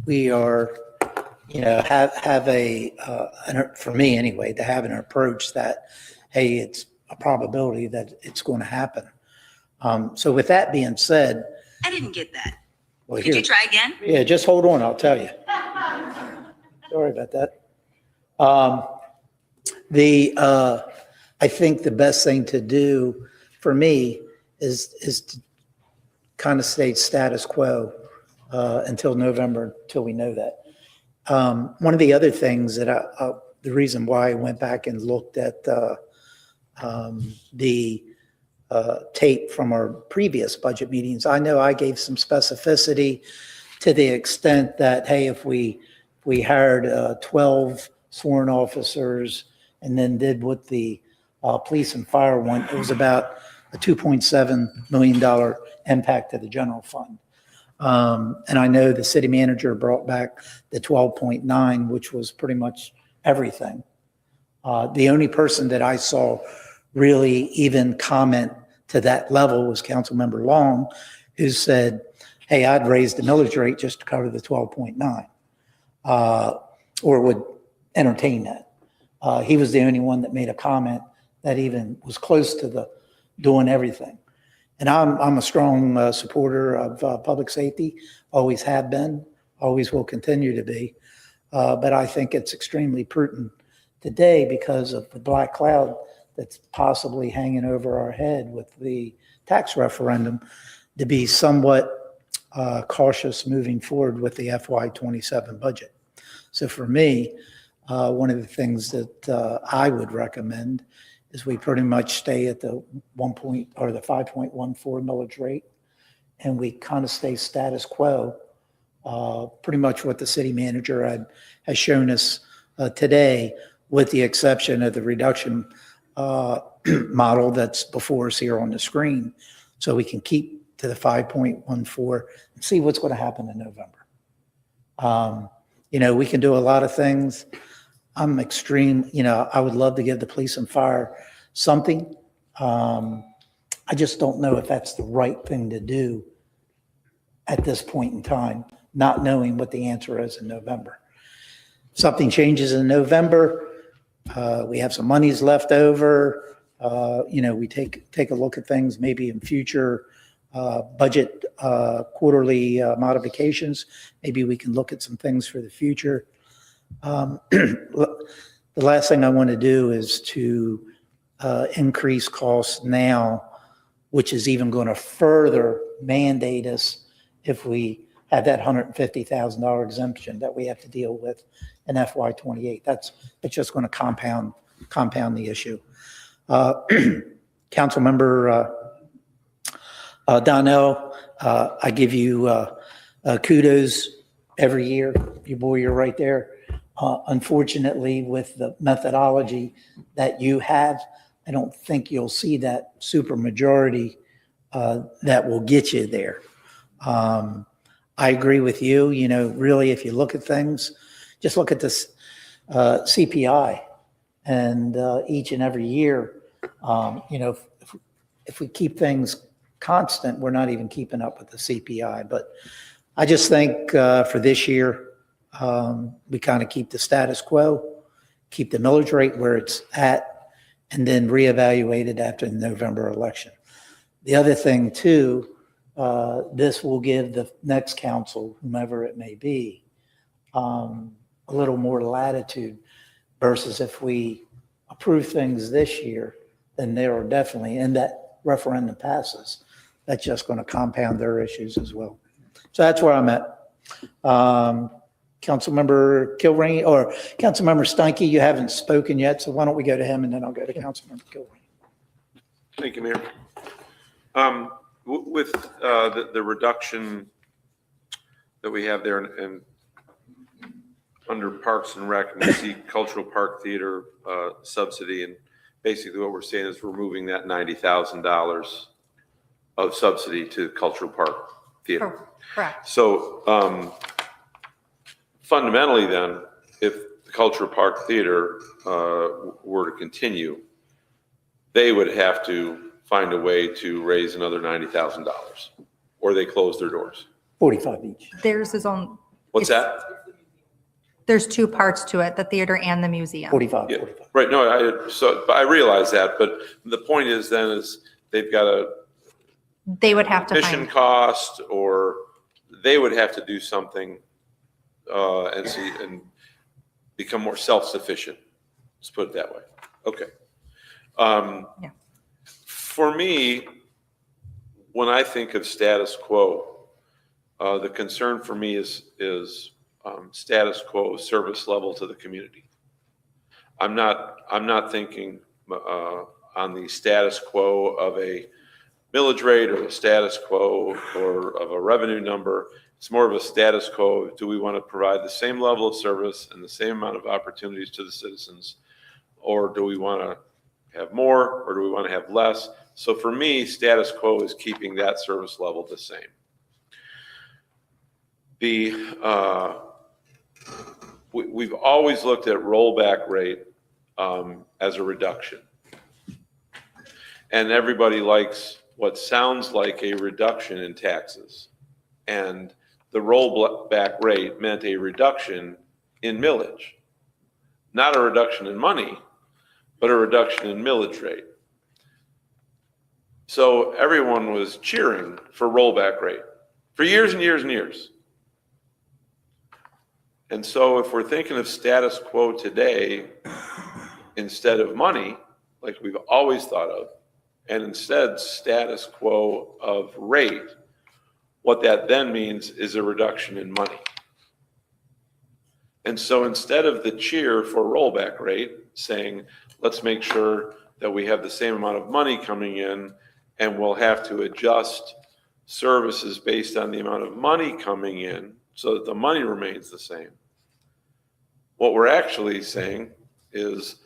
we are, have a, for me anyway, to have an approach that, hey, it's a probability that it's going to happen. So with that being said. I didn't get that. Well, Could you try again? Yeah, just hold on, I'll tell you. Sorry about that. I think the best thing to do for me is to kind of stay status quo until November, until we know that. One of the other things that the reason why I went back and looked at the tape from our previous budget meetings, I know I gave some specificity to the extent that, hey, if we hired 12 sworn officers and then did what the police and fire want, it was about a $2.7 million impact to the general fund. And I know the city manager brought back the 12.9, which was pretty much everything. The only person that I saw really even comment to that level was Councilmember Long, who said, hey, I'd raise the millage rate just to cover the 12.9, or would entertain that. He was the only one that made a comment that even was close to the doing everything. And I'm a strong supporter of public safety, always have been, always will continue to be. But I think it's extremely prudent today because of the black cloud that's possibly hanging over our head with the tax referendum to be somewhat cautious moving forward with the FY27 budget. So for me, one of the things that I would recommend is we pretty much stay at the 5.14 millage rate, and we kind of stay status quo. Pretty much what the city manager has shown us today, with the exception of the reduction model that's before us here on the screen, so we can keep to the 5.14 and see what's going to happen in November. We can do a lot of things. I'm extreme, I would love to give the police and fire something. I just don't know if that's the right thing to do at this point in time, not knowing what the answer is in November. Something changes in November, we have some monies left over, we take a look at things maybe in future budget quarterly modifications. Maybe we can look at some things for the future. The last thing I want to do is to increase costs now, which is even going to further mandate us if we have that $150,000 exemption that we have to deal with in FY28. It's just going to compound the issue. Councilmember Donnell, I give you kudos every year. Your boy, you're right there. Unfortunately, with the methodology that you have, I don't think you'll see that super majority that will get you there. I agree with you. Really, if you look at things, just look at this CPI, and each and every year, if we keep things constant, we're not even keeping up with the CPI. But I just think for this year, we kind of keep the status quo, keep the millage rate where it's at, and then reevaluate it after the November election. The other thing too, this will give the next council, whomever it may be, a little more latitude versus if we approve things this year, then they are definitely, and that referendum passes, that's just going to compound their issues as well. So that's where I'm at. Councilmember Kilrain or Councilmember Steinke, you haven't spoken yet, so why don't we go to him and then I'll go to Councilmember Kilrain. Thank you, Mayor. With the reduction that we have there and under Parks and Rec, and we see Cultural Park Theater subsidy, and basically what we're saying is we're moving that $90,000 of subsidy to Cultural Park Theater. Correct. So fundamentally then, if the Cultural Park Theater were to continue, they would have to find a way to raise another $90,000, or they close their doors. 45 each. Theirs is on, What's that? there's two parts to it, the theater and the museum. 45. Yeah, right. No, I realize that, but the point is then is they've got a They would have to mission find, cost, or they would have to do something and become more self-sufficient. Let's put it that way. Okay. Yeah. For me, when I think of status quo, the concern for me is status quo service level to the community. I'm not thinking on the status quo of a millage rate or the status quo or of a revenue number. It's more of a status quo. Do we want to provide the same level of service and the same amount of opportunities to the citizens, or do we want to have more, or do we want to have less? So for me, status quo is keeping that service level the same. We've always looked at rollback rate as a reduction. And everybody likes what sounds like a reduction in taxes. And the rollback rate meant a reduction in millage. Not a reduction in money, but a reduction in millage rate. So everyone was cheering for rollback rate for years and years and years. And so if we're thinking of status quo today instead of money, like we've always thought of, and instead status quo of rate, what that then means is a reduction in money. And so instead of the cheer for rollback rate saying, let's make sure that we have the same amount of money coming in and we'll have to adjust services based on the amount of money coming in so that the money remains the same. What we're actually saying is,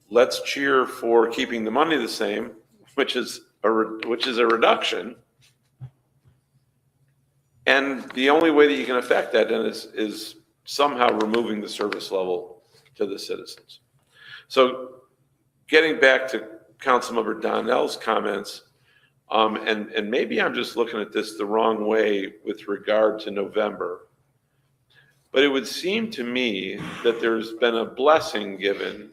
let's cheer for keeping the money the same, which is a reduction. And the only way that you can affect that then is somehow removing the service level to the citizens. So getting back to Councilmember Donnell's comments, and maybe I'm just looking at this the wrong way with regard to November, but it would seem to me that there's been a blessing given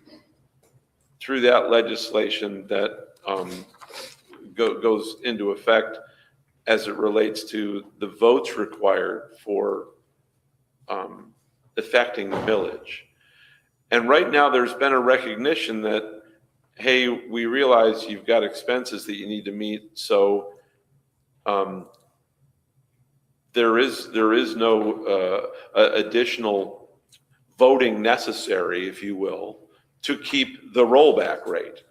through that legislation that goes into effect as it relates to the votes required for affecting the millage. And right now there's been a recognition that, hey, we realize you've got expenses that you need to meet, so there is no additional voting necessary, if you will, to keep the rollback rate.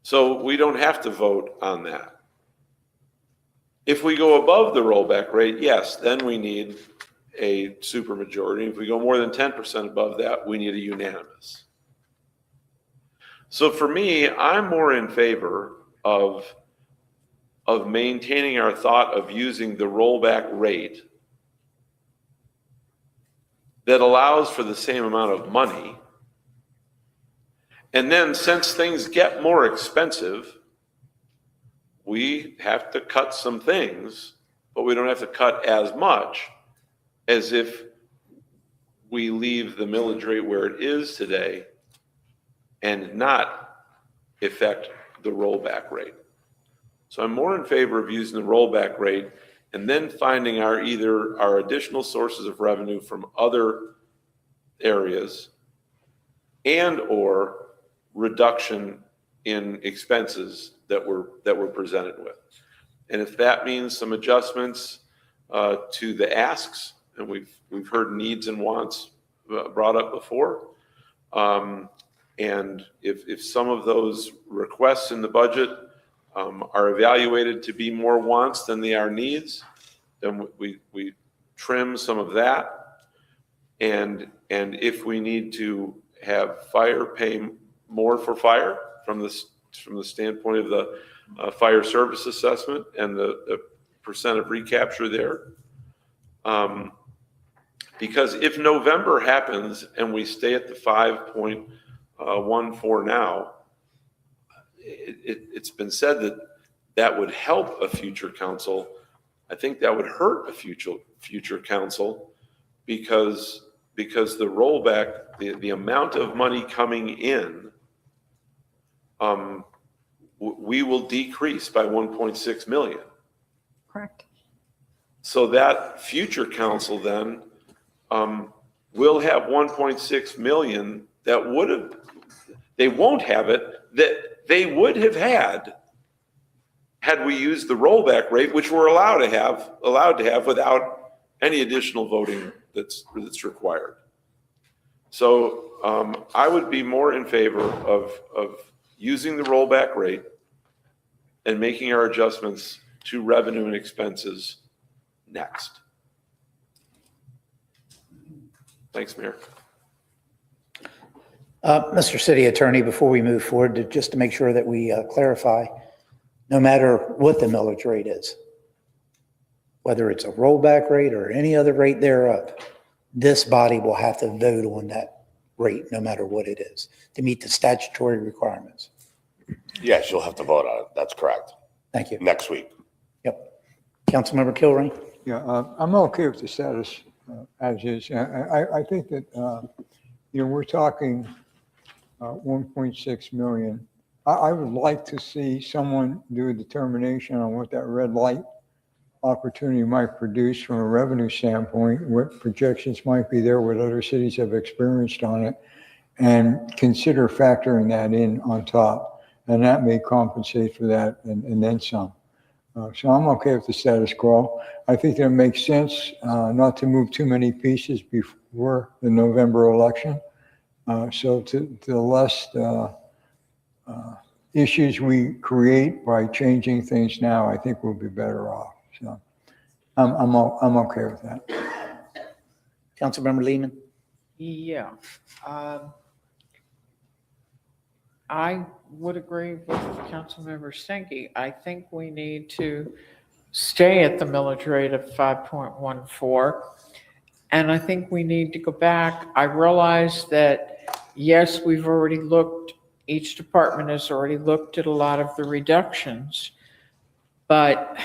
So we don't have to vote on that. If we go above the rollback rate, yes, then we need a supermajority. If we go more than 10% above that, we need a unanimous. So for me, I'm more in favor of maintaining our thought of using the rollback rate that allows for the same amount of money. And then since things get more expensive, we have to cut some things, but we don't have to cut as much as if we leave the millage rate where it is today and not affect the rollback rate. So I'm more in favor of using the rollback rate and then finding either our additional sources of revenue from other areas and or reduction in expenses that we're presented with. And if that means some adjustments to the asks, and we've heard needs and wants brought up before, and if some of those requests in the budget are evaluated to be more wants than they are needs, then we trim some of that. And if we need to have fire pay more for fire from the standpoint of the fire service assessment and the percent of recapture there. Because if November happens and we stay at the 5.14 now, it's been said that would help a future council. I think that would hurt a future council because the rollback, the amount of money coming in, we will decrease by 1.6 million. Correct. So that future council then will have 1.6 million that they won't have it, that they would have had we used the rollback rate, which we're allowed to have without any additional voting that's required. So I would be more in favor of using the rollback rate and making our adjustments to revenue and expenses next. Thanks, Mayor. Mr. City Attorney, before we move forward, just to make sure that we clarify, no matter what the millage rate is, whether it's a rollback rate or any other rate thereof, this body will have to vote on that rate, no matter what it is, to meet the statutory requirements. Yes, you'll have to vote on it. That's correct. Thank you. Next week. Yep. Councilmember Kilrain? Yeah, I'm okay with the status as is. I think that, we're talking 1.6 million. I would like to see someone do a determination on what that red light opportunity might produce from a revenue standpoint, what projections might be there, what other cities have experienced on it, and consider factoring that in on top. And that may compensate for that and then some. So I'm okay with the status quo. I think that it makes sense not to move too many pieces before the November election. So to the less issues we create by changing things now, I think we'll be better off. So I'm okay with that. Councilmember Lehman? Yeah. I would agree with Councilmember Stinky. I think we need to stay at the millage rate of 5.14. And I think we need to go back. I realize that, yes, we've already looked, each department has already looked at a lot of the reductions. But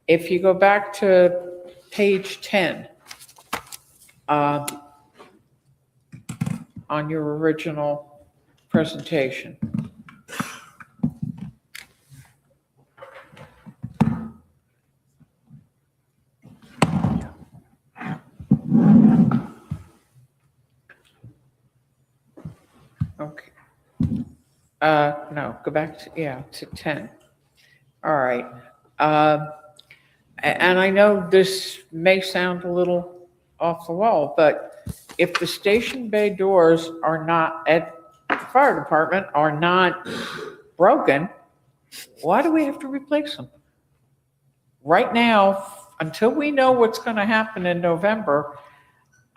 if you go back to page 10, on your original presentation. Okay. No, go back to 10. All right. And I know this may sound a little off the wall, but if the station bay doors are not at the fire department are not broken, why do we have to replace them? Right now, until we know what's going to happen in November,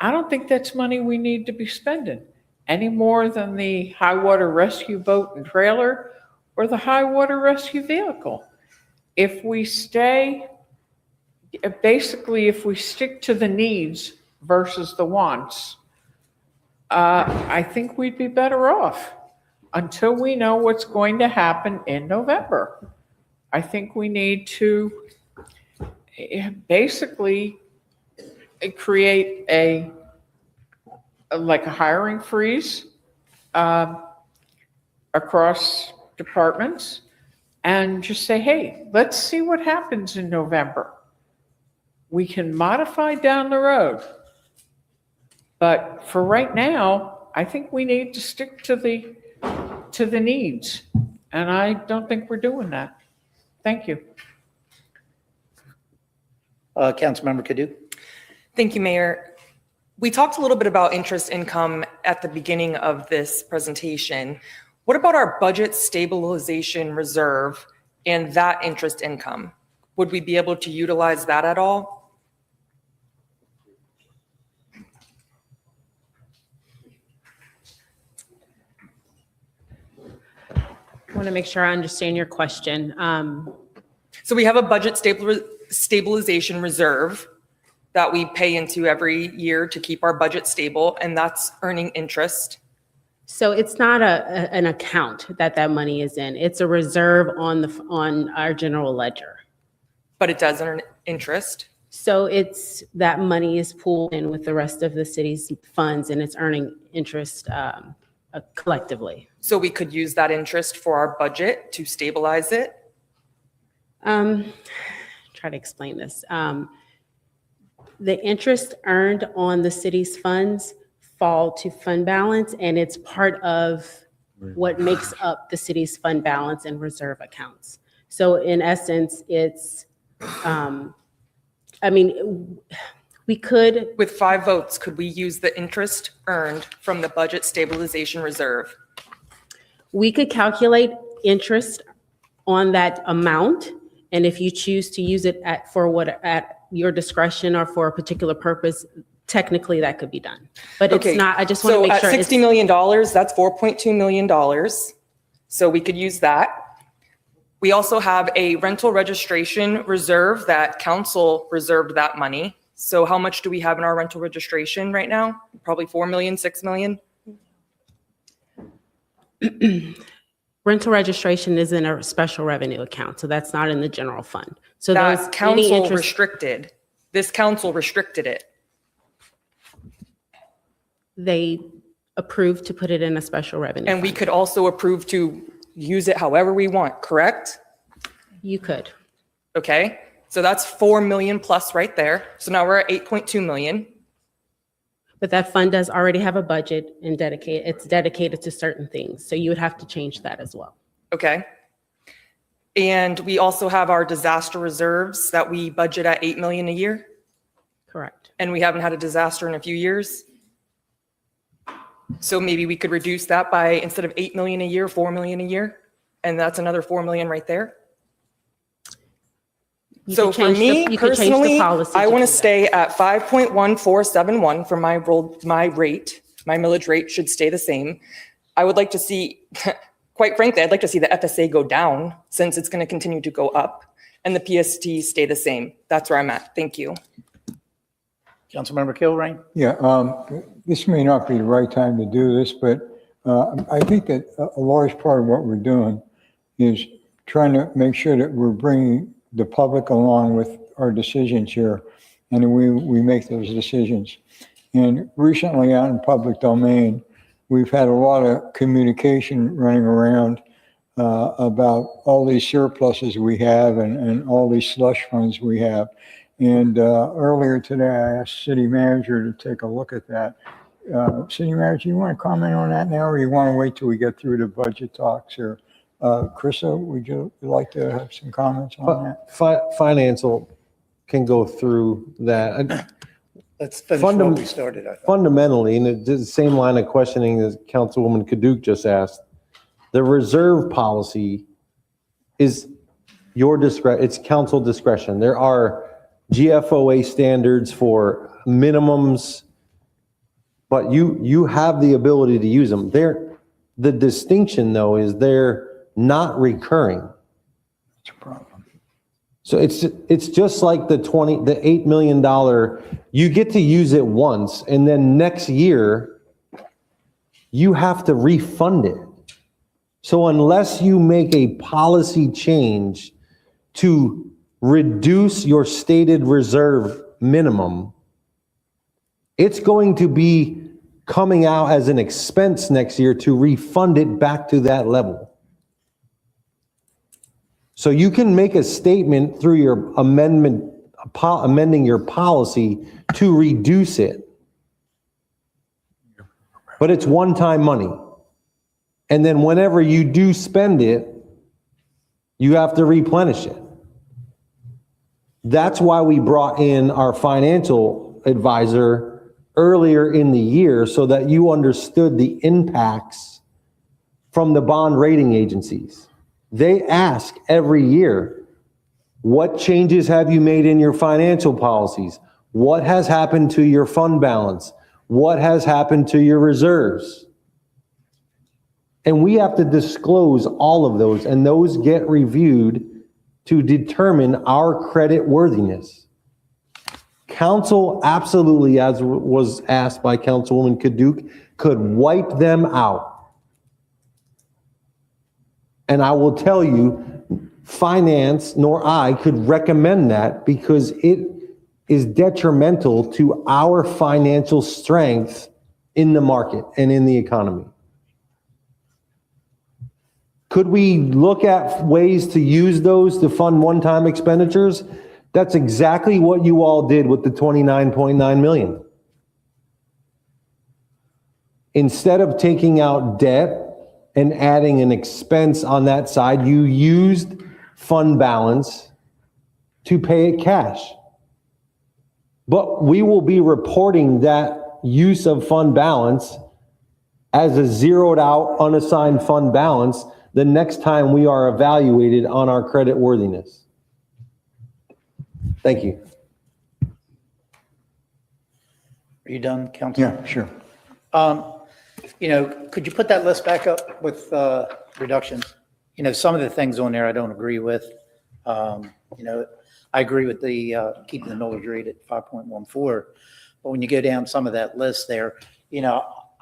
I don't think that's money we need to be spending any more than the high water rescue boat and trailer or the high water rescue vehicle. If we stick to the needs versus the wants, I think we'd be better off until we know what's going to happen in November. I think we need to basically create a hiring freeze, across departments and just say, hey, let's see what happens in November. We can modify down the road. But for right now, I think we need to stick to the needs. And I don't think we're doing that. Thank you. Councilmember Kadouk? Thank you, Mayor. We talked a little bit about interest income at the beginning of this presentation. What about our budget stabilization reserve and that interest income? Would we be able to utilize that at all? I want to make sure I understand your question. So we have a budget stabilization reserve that we pay into every year to keep our budget stable, and that's earning interest. So it's not an account that money is in. It's a reserve on our general ledger. But it does earn interest. So it's that money is pooled in with the rest of the city's funds and it's earning interest collectively. So we could use that interest for our budget to stabilize it. Try to explain this. The interest earned on the city's funds fall to fund balance, and it's part of what makes up the city's fund balance and reserve accounts. So in essence, it's, we could. With 5 votes, could we use the interest earned from the budget stabilization reserve? We could calculate interest on that amount, and if you choose to use it at your discretion or for a particular purpose, technically that could be done. But it's not, I just want to make sure. So at $60 million, that's $4.2 million. So we could use that. We also have a rental registration reserve that council reserved that money. So how much do we have in our rental registration right now? Probably 4 million, 6 million? Rental registration is in a special revenue account, so that's not in the general fund. So That those council restricted. This council restricted it. they approved to put it in a special revenue. And we could also approve to use it however we want, correct? You could. Okay, so that's 4 million plus right there. So now we're at 8.2 million. But that fund does already have a budget and it's dedicated to certain things. So you would have to change that as well. Okay. And we also have our disaster reserves that we budget at 8 million a year. Correct. And we haven't had a disaster in a few years. So maybe we could reduce that by, instead of 8 million a year, 4 million a year. And that's another 4 million right there. So for me personally, I want to stay at 5.1471 for my rate. My millage rate should stay the same. I would like to see, quite frankly, I'd like to see the FSA go down since it's going to continue to go up and the PST stay the same. That's where I'm at. Thank you. Councilmember Kilrain? Yeah, this may not be the right time to do this, but I think that a large part of what we're doing is trying to make sure that we're bringing the public along with our decisions here, and we make those decisions. And recently out in public domain, we've had a lot of communication running around about all these surpluses we have and all these slush funds we have. And earlier today, I asked city manager to take a look at that. City manager, you want to comment on that now, or you want to wait till we get through the budget talks here? Krista, would you like to have some comments on that? Financial can go through that. Let's finish what we started. Fundamentally, and it's the same line of questioning as Councilwoman Kadouk just asked, the reserve policy is your discretion. It's council discretion. There are GFOA standards for minimums, but you have the ability to use them. The distinction, though, is they're not recurring. That's a problem. So it's just like the $8 million, you get to use it once, and then next year, you have to refund it. So unless you make a policy change to reduce your stated reserve minimum, it's going to be coming out as an expense next year to refund it back to that level. So you can make a statement through your amending your policy to reduce it. But it's one-time money. And then whenever you do spend it, you have to replenish it. That's why we brought in our financial advisor earlier in the year so that you understood the impacts from the bond rating agencies. They ask every year, what changes have you made in your financial policies? What has happened to your fund balance? What has happened to your reserves? And we have to disclose all of those, and those get reviewed to determine our credit worthiness. Council absolutely, as was asked by Councilwoman Kadouk, could wipe them out. And I will tell you, finance nor I could recommend that because it is detrimental to our financial strength in the market and in the economy. Could we look at ways to use those to fund one-time expenditures? That's exactly what you all did with the 29.9 million. Instead of taking out debt and adding an expense on that side, you used fund balance to pay it cash. But we will be reporting that use of fund balance as a zeroed out unassigned fund balance the next time we are evaluated on our credit worthiness. Thank you. Are you done, Councilman? Yeah, sure. Could you put that list back up with reductions? Some of the things on there I don't agree with. I agree with the keeping the millage rate at 5.14. But when you go down some of that list there,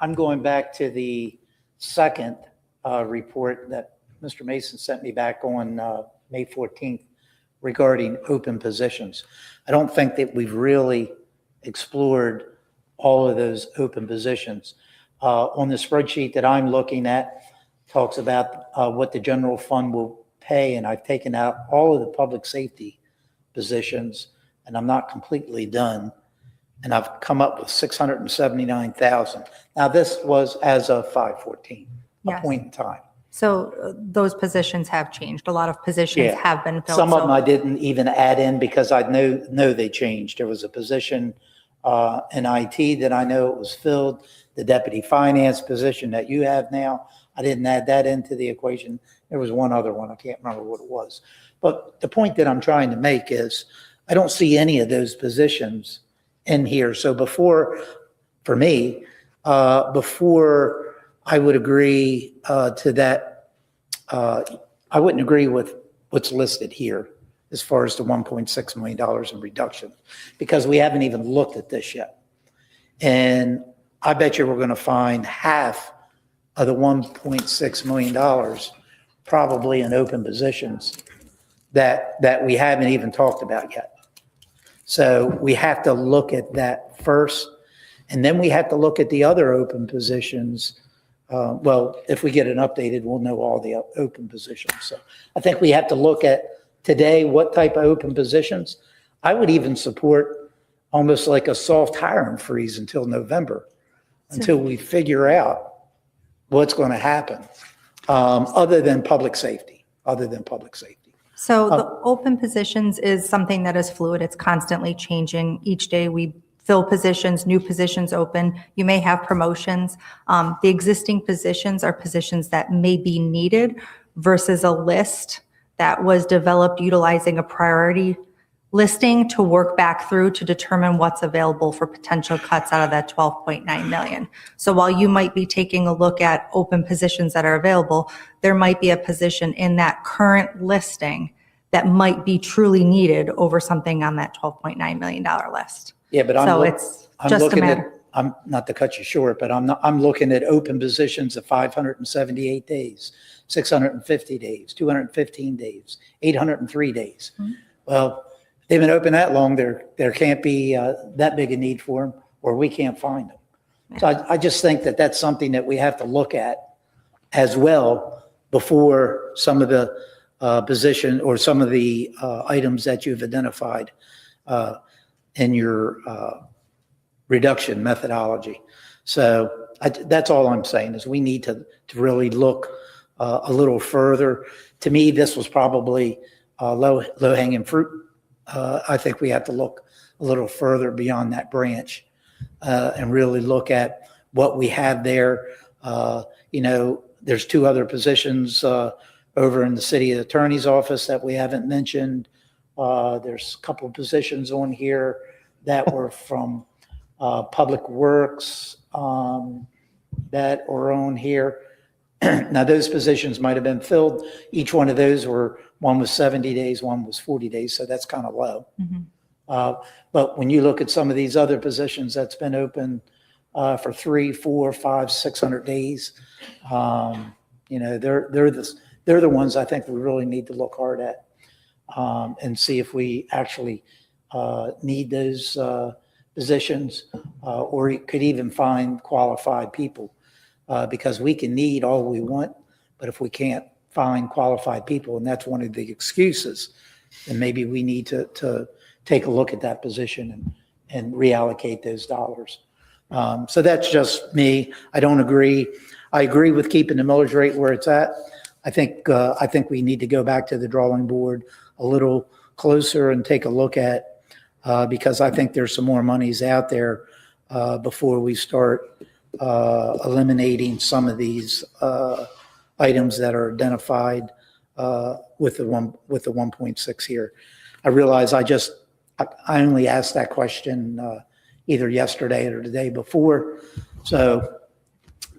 I'm going back to the second report that Mr. Mason sent me back on May 14th regarding open positions. I don't think that we've really explored all of those open positions. On the spreadsheet that I'm looking at, talks about what the general fund will pay, and I've taken out all of the public safety positions, and I'm not completely done. And I've come up with 679,000. Now, this was as of 5/14, a Yes. point in time. So those positions have changed. A lot of positions Yeah. have been filled. Some of them So- I didn't even add in because I know they changed. There was a position in IT that I know it was filled. The deputy finance position that you have now, I didn't add that into the equation. There was one other one, I can't remember what it was. But the point that I'm trying to make is I don't see any of those positions in here. So for me, before I would agree to that, I wouldn't agree with what's listed here as far as the $1.6 million in reduction, because we haven't even looked at this yet. And I bet you we're going to find half of the $1.6 million probably in open positions that we haven't even talked about yet. So we have to look at that first, and then we have to look at the other open positions. Well, if we get it updated, we'll know all the open positions. So I think we have to look at today what type of open positions. I would even support almost like a soft hiring freeze until November, until we figure out what's going to happen, other than public safety. So the open positions is something that is fluid. It's constantly changing. Each day we fill positions, new positions open. You may have promotions. The existing positions are positions that may be needed versus a list that was developed utilizing a priority listing to work back through to determine what's available for potential cuts out of that 12.9 million. So while you might be taking a look at open positions that are available, there might be a position in that current listing that might be truly needed over something on that $12.9 million list. Yeah, but So it's just a matter. I'm not to cut you short, but I'm looking at open positions of 578 days, 650 days, 215 days, 803 days. Well, they've been open that long, there can't be that big a need for them, or we can't find them. So I just think that that's something that we have to look at as well before some of the position or some of the items that you've identified in your reduction methodology. So that's all I'm saying is we need to really look a little further. To me, this was probably low-hanging fruit. I think we have to look a little further beyond that branch and really look at what we have there. There's 2 other positions over in the city attorney's office that we haven't mentioned. There's a couple of positions on here that were from Public Works that are on here. Now, those positions might have been filled. Each one of those one was 70 days, one was 40 days, so that's kind of low. But when you look at some of these other positions that's been open for 300, 400, 500, 600 days, they're the ones I think we really need to look hard at and see if we actually need those positions or we could even find qualified people because we can need all we want, but if we can't find qualified people, and that's one of the excuses, then maybe we need to take a look at that position and reallocate those dollars. So that's just me. I don't agree. I agree with keeping the millage rate where it's at. I think we need to go back to the drawing board a little closer and take a look at because I think there's some more monies out there before we start eliminating some of these items that are identified with the 1.6 here. I realize I only asked that question either yesterday or the day before, so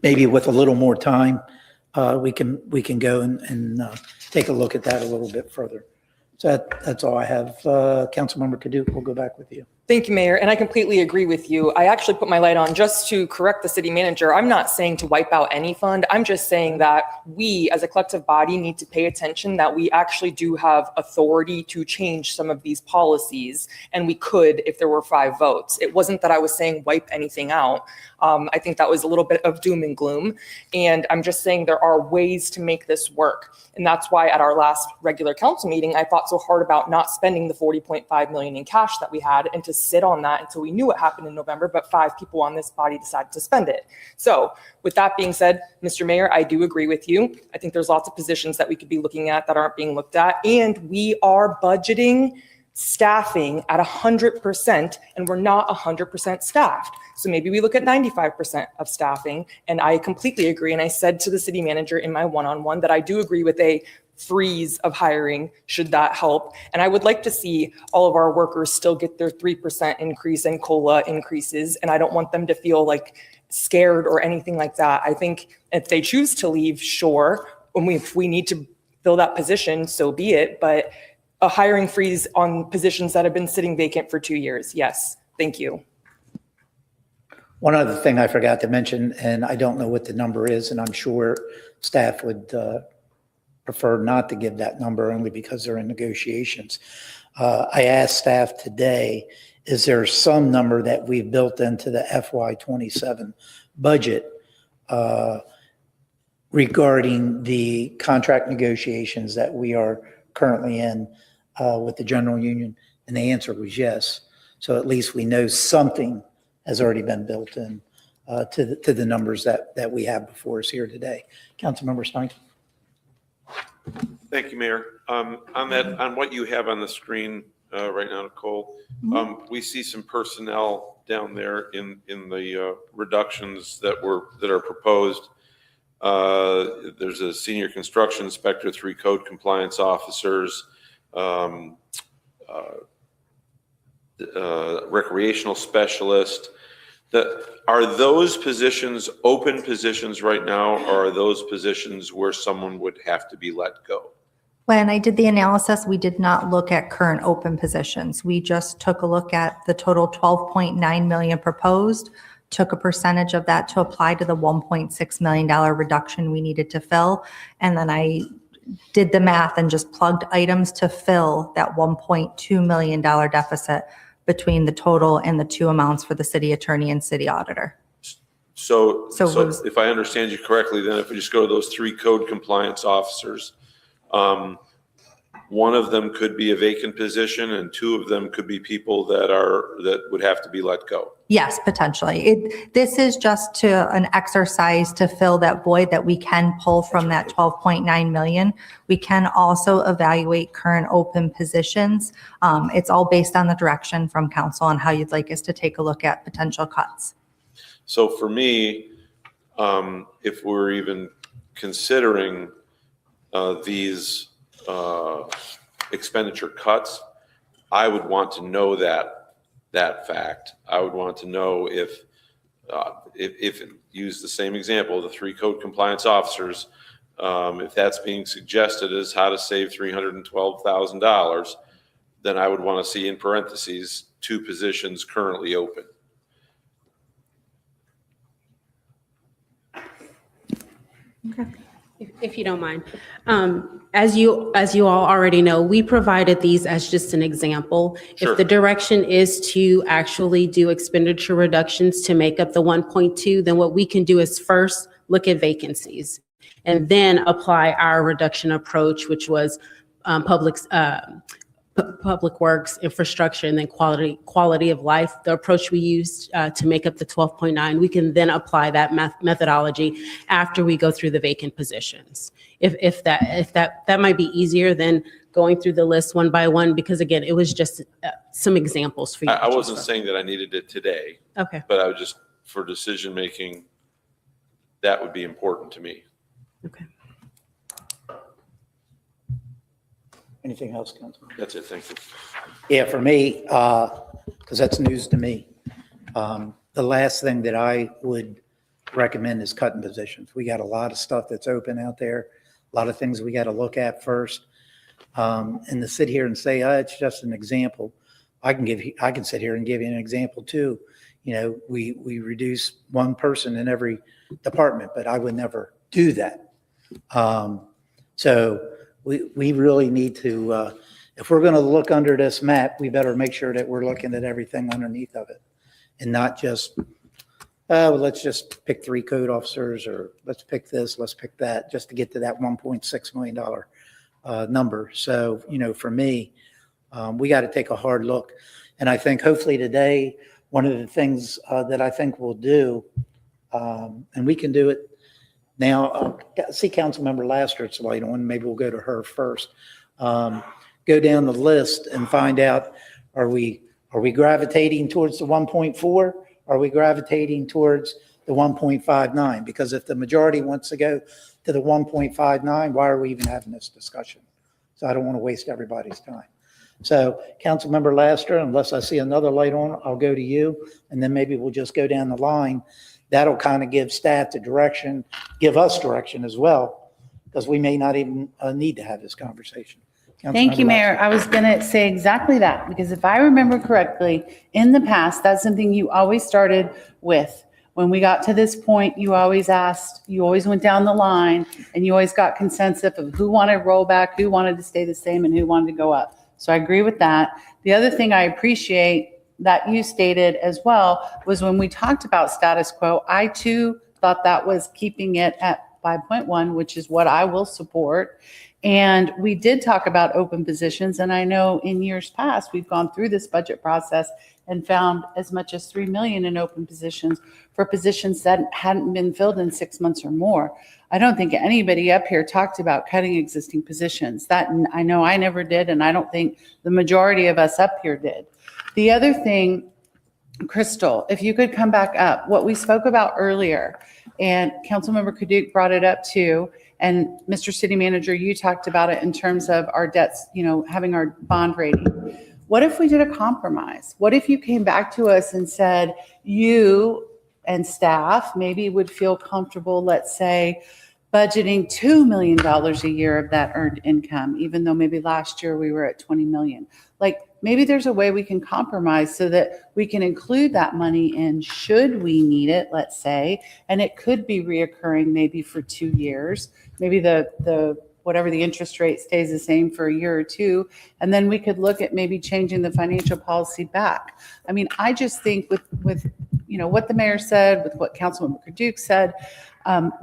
maybe with a little more time, we can go and take a look at that a little bit further. So that's all I have. Councilmember Kaduka, we'll go back with you. Thank you, Mayor. And I completely agree with you. I actually put my light on just to correct the city manager. I'm not saying to wipe out any fund. I'm just saying that we as a collective body need to pay attention that we actually do have authority to change some of these policies. And we could if there were 5 votes. It wasn't that I was saying wipe anything out. I think that was a little bit of doom and gloom. And I'm just saying there are ways to make this work. And that's why at our last regular council meeting, I thought so hard about not spending the $40.5 million in cash that we had and to sit on that until we knew what happened in November, but 5 people on this body decided to spend it. So with that being said, Mr. Mayor, I do agree with you. I think there's lots of positions that we could be looking at that aren't being looked at. And we are budgeting staffing at 100% and we're not 100% staffed. So maybe we look at 95% of staffing. And I completely agree. And I said to the city manager in my one-on-one that I do agree with a freeze of hiring should that help. And I would like to see all of our workers still get their 3% increase and COLA increases. And I don't want them to feel like scared or anything like that. I think if they choose to leave, sure. If we need to fill that position, so be it. But a hiring freeze on positions that have been sitting vacant for 2 years. Yes. Thank you. One other thing I forgot to mention, and I don't know what the number is, and I'm sure staff would prefer not to give that number only because they're in negotiations. I asked staff today, is there some number that we've built into the FY27 budget regarding the contract negotiations that we are currently in with the general union? And the answer was yes. So at least we know something has already been built in to the numbers that we have before us here today. Councilmember Stein. Thank you, Mayor. On what you have on the screen right now, Nicole, we see some personnel down there in the reductions that are proposed. There's a senior construction inspector, 3 code compliance officers, recreational specialist. Are those positions open positions right now, or are those positions where someone would have to be let go? When I did the analysis, we did not look at current open positions. We just took a look at the total 12.9 million proposed, took a percentage of that to apply to the $1.6 million reduction we needed to fill. And then I did the math and just plugged items to fill that $1.2 million deficit between the total and the 2 amounts for the city attorney and city auditor. So So was- if I understand you correctly, then if we just go to those 3 code compliance officers, one of them could be a vacant position and 2 of them could be people that would have to be let go. Yes, potentially. This is just an exercise to fill that void that we can pull from that 12.9 million. We can also evaluate current open positions. It's all based on the direction from council on how you'd like us to take a look at potential cuts. So for me, if we're even considering these expenditure cuts, I would want to know that fact. I would want to know if use the same example, the 3 code compliance officers, if that's being suggested as how to save $312,000, then I would want to see in parentheses 2 positions currently open. If you don't mind. As you all already know, we provided these as just an example. Sure. If the direction is to actually do expenditure reductions to make up the 1.2, then what we can do is first look at vacancies and then apply our reduction approach, which was public works, infrastructure, and then quality of life. The approach we used to make up the 12.9, we can then apply that methodology after we go through the vacant positions. If that might be easier than going through the list one by one, because again, it was just some examples for you. I wasn't saying that I needed it today, Okay. but I would just, for decision making, that would be important to me. Okay. Anything else, Councilman? That's it, thank you. Yeah, for me, because that's news to me, the last thing that I would recommend is cutting positions. We got a lot of stuff that's open out there, a lot of things we got to look at first. And to sit here and say, it's just an example. I can sit here and give you an example too. You know, we reduce 1 person in every department, but I would never do that. So we really need to, if we're going to look under this map, we better make sure that we're looking at everything underneath of it and not just, well, let's just pick 3 code officers, or let's pick this, let's pick that, just to get to that $1.6 million number. So, you know, for me, we got to take a hard look. And I think hopefully today, one of the things that I think we'll do, and we can do it now, see Councilmember Laster's light on, maybe we'll go to her first. Go down the list and find out, are we gravitating towards the 1.4? Are we gravitating towards the 1.59? Because if the majority wants to go to the 1.59, why are we even having this discussion? So I don't want to waste everybody's time. So Councilmember Laster, unless I see another light on, I'll go to you, and then maybe we'll just go down the line. That'll kind of give staff the direction, give us direction as well, because we may not even need to have this conversation. Thank you, Mayor. I was going to say exactly that, because if I remember correctly, in the past, that's something you always started with. When we got to this point, you always asked, you always went down the line, and you always got consensus of who wanted rollback, who wanted to stay the same, and who wanted to go up. So I agree with that. The other thing I appreciate that you stated as well was when we talked about status quo, I too thought that was keeping it at 5.1, which is what I will support. And we did talk about open positions. And I know in years past, we've gone through this budget process and found as much as 3 million in open positions for positions that hadn't been filled in 6 months or more. I don't think anybody up here talked about cutting existing positions. That I know I never did, and I don't think the majority of us up here did. The other thing, Crystal, if you could come back up, what we spoke about earlier, and Councilmember Kadook brought it up too, and Mr. City Manager, you talked about it in terms of our debts, you know, having our bond rating. What if we did a compromise? What if you came back to us and said, you and staff maybe would feel comfortable, let's say, budgeting $2 million a year of that earned income, even though maybe last year we were at 20 million. Like, maybe there's a way we can compromise so that we can include that money in should we need it, let's say, and it could be reoccurring maybe for 2 years. Maybe the whatever the interest rate stays the same for a year or two. And then we could look at maybe changing the financial policy back. I mean, I just think with what the mayor said, with what Councilmember Duke said,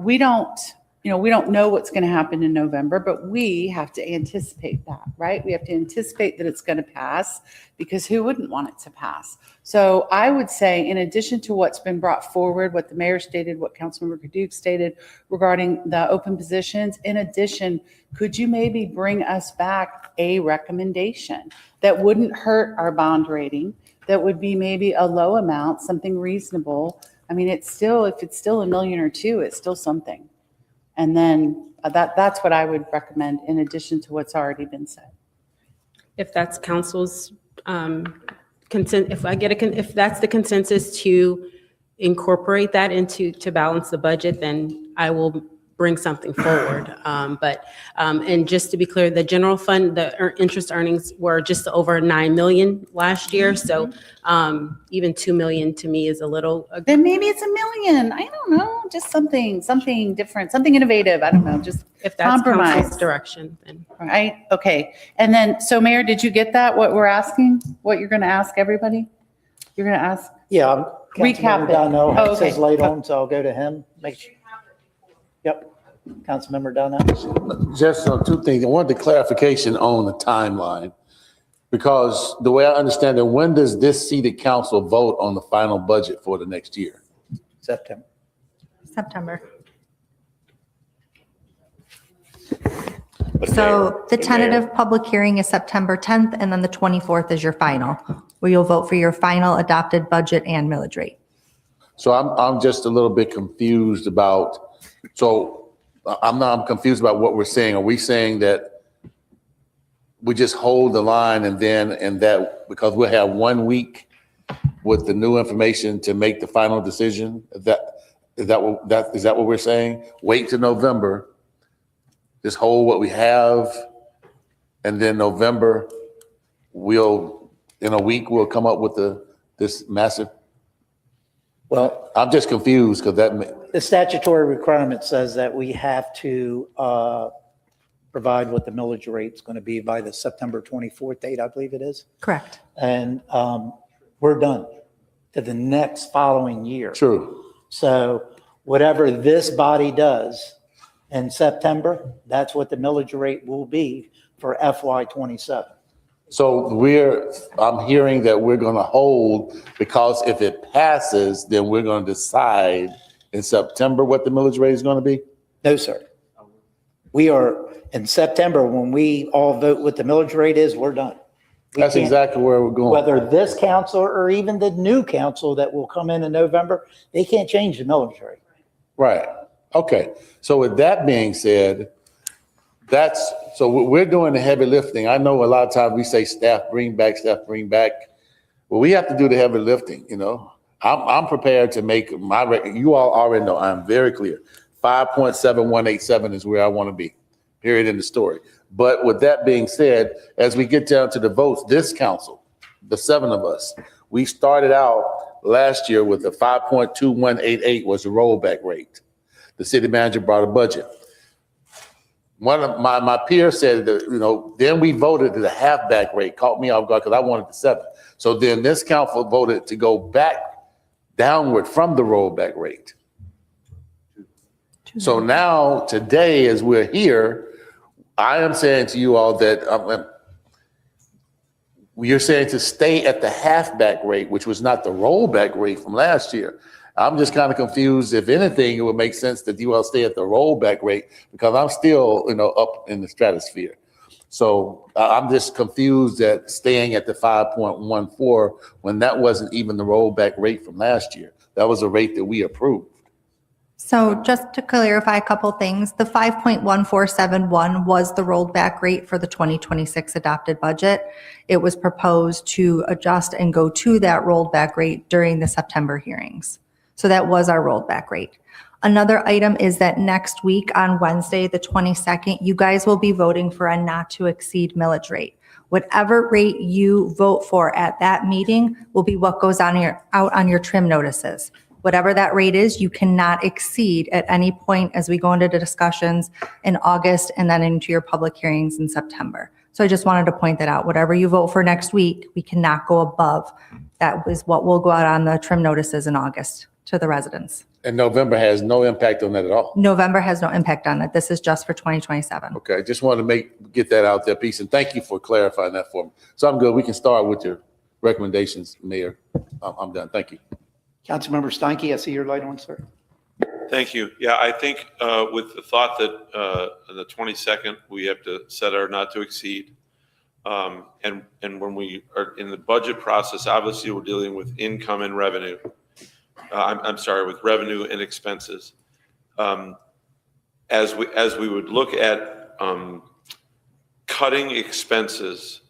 we don't know what's going to happen in November, but we have to anticipate that, right? We have to anticipate that it's going to pass, because who wouldn't want it to pass? So I would say, in addition to what's been brought forward, what the mayor stated, what Councilmember Duke stated regarding the open positions, in addition, could you maybe bring us back a recommendation that wouldn't hurt our bond rating, that would be maybe a low amount, something reasonable? I mean, if it's still $1 million or $2 million, it's still something. And then that's what I would recommend, in addition to what's already been said. If that's council's consent, if that's the consensus to incorporate that to balance the budget, then I will bring something forward. And just to be clear, the general fund, the interest earnings were just over 9 million last year. So even 2 million to me is a little. Then maybe it's $1 million. I don't know, just something different, something innovative. I don't know, just If that's compromise. council's direction, then. Right, okay. And then, so Mayor, did you get that, what we're asking, what you're going to ask everybody? You're going to ask? Yeah, Recap Councilmember it. Donnell Oh, says okay. late on, so I'll go to him. Make sure. Yep, Councilmember Donnell. Just two things. I wanted clarification on the timeline, because the way I understand it, when does this seated council vote on the final budget for the next year? September. So the tentative public hearing is September 10th, and then the 24th is your final, where you'll vote for your final adopted budget and millage rate. So I'm just a little bit confused about, I'm confused about what we're saying. Are we saying that we just hold the line and that because we'll have 1 week with the new information to make the final decision? Is that what we're saying? Wait till November, just hold what we have, and then November, in a week, we'll come up with this massive. Well, I'm just confused because the statutory requirement says that we have to provide what the millage rate's going to be by the September 24th date, I believe it is. Correct. And we're done to the next following year. True. So whatever this body does in September, that's what the millage rate will be for FY '27. So I'm hearing that we're going to hold, because if it passes, then we're going to decide in September what the millage rate is going to be? No, sir. We are, in September, when we all vote what the millage rate is, we're done. We That's can't- exactly where we're going. Whether this council or even the new council that will come in November, they can't change the millage rate. Right. Okay. So with that being said, so we're doing the heavy lifting. I know a lot of times we say staff bring back. Well, we have to do the heavy lifting, I'm prepared to make you all already know I'm very clear. 5.7187 is where I want to be, period, in the story. But with that being said, as we get down to the votes, this council, the 7 of us, we started out last year with a 5.2188 was the rollback rate. The city manager brought a budget. One of my peers said that, then we voted to the halfback rate, caught me off guard because I wanted the 7. So then this council voted to go back downward from the rollback rate. So now today, as we're here, I am saying to you all that you're saying to stay at the halfback rate, which was not the rollback rate from last year. I'm just kind of confused. If anything, it would make sense that you all stay at the rollback rate, because I'm still, up in the stratosphere. So I'm just confused at staying at the 5.14 when that wasn't even the rollback rate from last year. That was a rate that we approved. So just to clarify a couple things, the 5.1471 was the rolled back rate for the 2026 adopted budget. It was proposed to adjust and go to that rolled back rate during the September hearings. So that was our rolled back rate. Another item is that next week on Wednesday, the 22nd, you guys will be voting for a not to exceed millage rate. Whatever rate you vote for at that meeting will be what goes out on your trim notices. Whatever that rate is, you cannot exceed at any point as we go into the discussions in August and then into your public hearings in September. So I just wanted to point that out. Whatever you vote for next week, we cannot go above. That is what will go out on the trim notices in August to the residents. And November has no impact on that at all. November has no impact on it. This is just for 2027. Okay, just wanted to get that out there, piece, and thank you for clarifying that for me. So I'm good. We can start with your recommendations, Mayor. I'm done. Thank you. Councilmember Steinke, I see your light on, sir. Thank you. Yeah, I think with the thought that on the 22nd, we have to set our not to exceed. And when we are in the budget process, obviously we're dealing with income and revenue. I'm sorry, with revenue and expenses. As we would look at cutting expenses,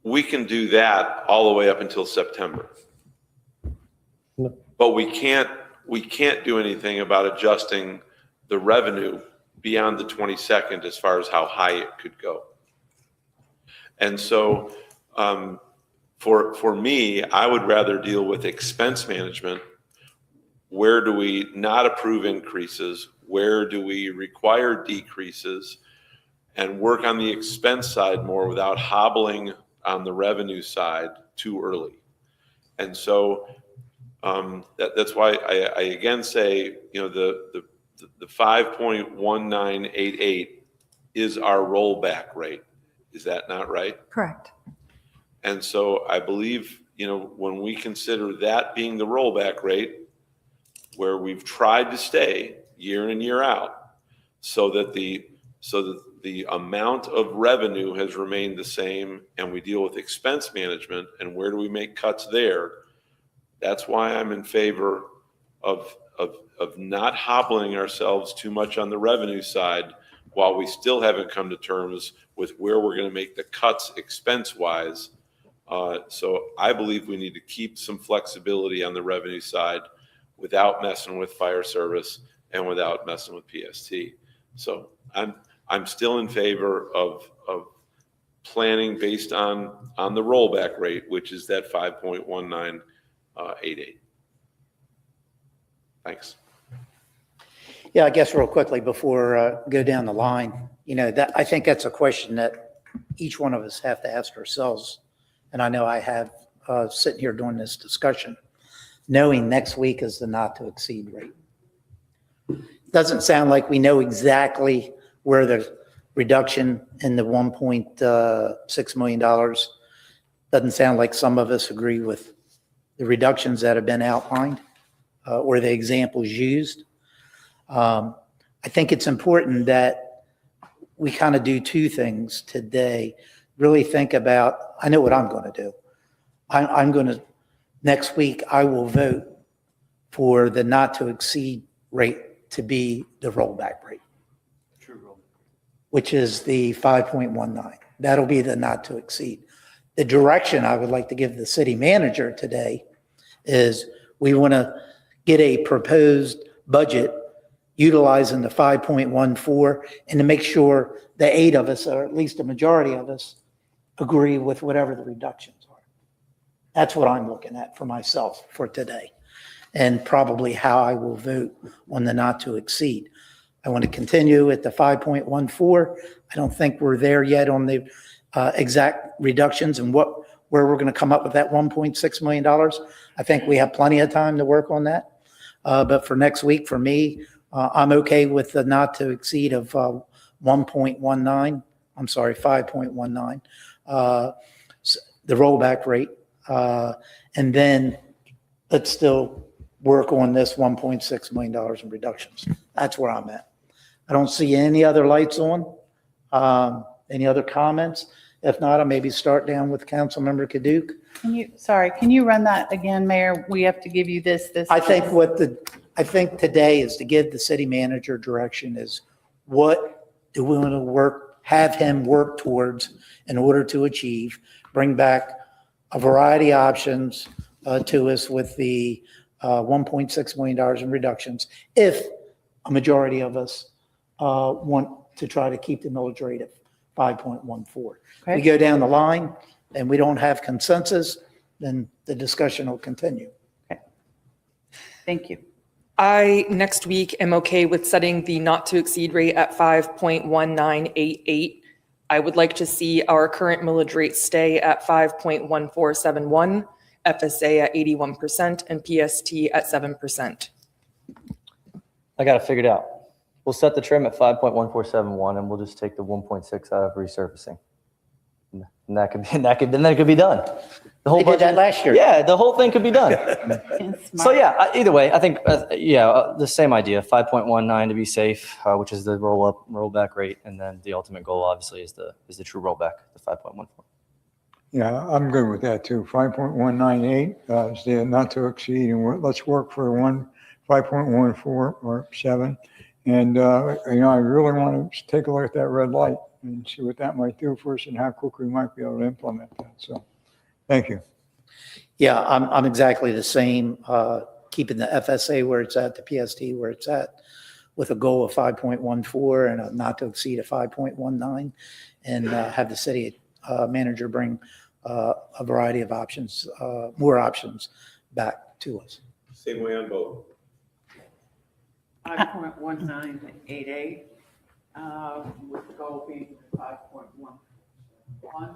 we can do that all the way up until September. But we can't do anything about adjusting the revenue beyond the 22nd as far as how high it could go. And so for me, I would rather deal with expense management. Where do we not approve increases? Where do we require decreases? And work on the expense side more without hobbling on the revenue side too early. And so that's why I again say, the 5.1988 is our rollback rate. Is that not right? Correct. And so I believe, when we consider that being the rollback rate, where we've tried to stay year in, year out, so that the amount of revenue has remained the same, and we deal with expense management and where do we make cuts there. That's why I'm in favor of not hobbling ourselves too much on the revenue side while we still haven't come to terms with where we're going to make the cuts expense-wise. So I believe we need to keep some flexibility on the revenue side without messing with fire service and without messing with PST. So I'm still in favor of planning based on the rollback rate, which is that 5.1988. Thanks. Yeah, I guess real quickly before go down the line, that I think that's a question that each one of us have to ask ourselves. And I know I have sitting here during this discussion, knowing next week is the not to exceed rate. Doesn't sound like we know exactly where the reduction in the $1.6 million, doesn't sound like some of us agree with the reductions that have been outlined or the examples used. I think it's important that we kind of do two things today. Really think about, I know what I'm going to do. I'm going to, next week, I will vote for the not to exceed rate to be the rollback rate, which is the 5.19. That'll be the not to exceed. The direction I would like to give the city manager today is we want to get a proposed budget utilizing the 5.14 and to make sure the 8 of us, or at least a majority of us, agree with whatever the reductions are. That's what I'm looking at for myself for today, and probably how I will vote on the not to exceed. I want to continue at the 5.14. I don't think we're there yet on the exact reductions and where we're going to come up with that $1.6 million. I think we have plenty of time to work on that. But for next week, for me, I'm okay with the not to exceed of 1.19. I'm sorry, 5.19. The rollback rate. And then let's still work on this $1.6 million in reductions. That's where I'm at. I don't see any other lights on. Any other comments? If not, I'll maybe start down with Councilmember Kaduke. Can you run that again, Mayor? We have to give you this. I think today is to give the city manager direction is what do we want to have him work towards in order to achieve, bring back a variety of options to us with the $1.6 million in reductions if a majority of us want to try to keep the millage rate at 5.14. Okay. We go down the line and we don't have consensus, then the discussion will continue. Thank you. I, next week, am okay with setting the not to exceed rate at 5.1988. I would like to see our current millage rate stay at 5.1471, FSA at 81%, and PST at 7%. I got it figured out. We'll set the trim at 5.1471 and we'll just take the 1.6 out of resurfacing. And that could be done. The whole They did that last year. Yeah, the whole thing could be done. So yeah, either way, I think, the same idea, 5.19 to be safe, which is the rollback rate. And then the ultimate goal obviously is the true rollback, the 5.14. Yeah, I'm good with that too. 5.198 is the not to exceed, and let's work for 5.14 or 7. And, I really want to take a look at that red light and see what that might do for us and how quickly we might be able to implement that. So, thank you. Yeah, I'm exactly the same, keeping the FSA where it's at, the PST where it's at, with a goal of 5.14 and a not to exceed of 5.19, and have the city manager bring a variety of options, more options back to us. Same way on both. 5.1988, with the goal being 5.11,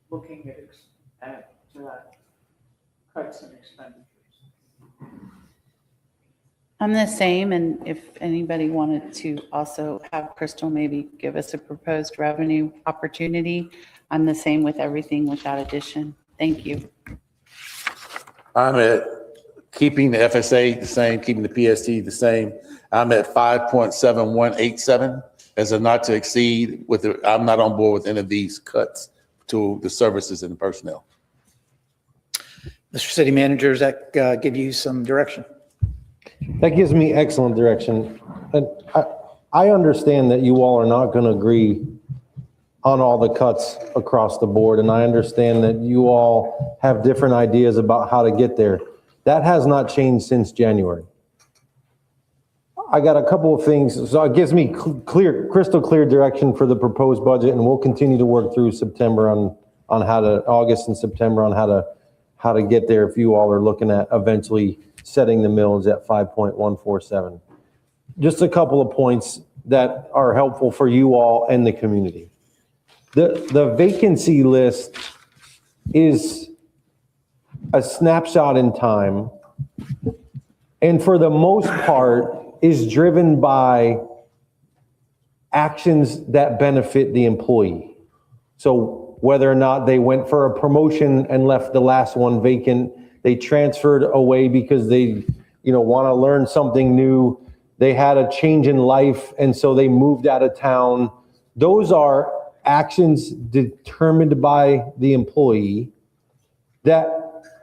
looking at cuts and expenditures. I'm the same, and if anybody wanted to also have Crystal maybe give us a proposed revenue opportunity, I'm the same with everything without addition. Thank you. I'm at keeping the FSA the same, keeping the PST the same. I'm at 5.7187 as a not to exceed I'm not on board with any of these cuts to the services and the personnel. Mr. City Manager, does that give you some direction? That gives me excellent direction. And I understand that you all are not going to agree on all the cuts across the board. And I understand that you all have different ideas about how to get there. That has not changed since January. I got a couple of things. So it gives me crystal clear direction for the proposed budget. And we'll continue to work through September on August and September on how to get there if you all are looking at eventually setting the mills at 5.147. Just a couple of points that are helpful for you all and the community. The vacancy list is a snapshot in time, and for the most part is driven by actions that benefit the employee. So whether or not they went for a promotion and left the last one vacant, they transferred away because they, want to learn something new. They had a change in life, and so they moved out of town. Those are actions determined by the employee that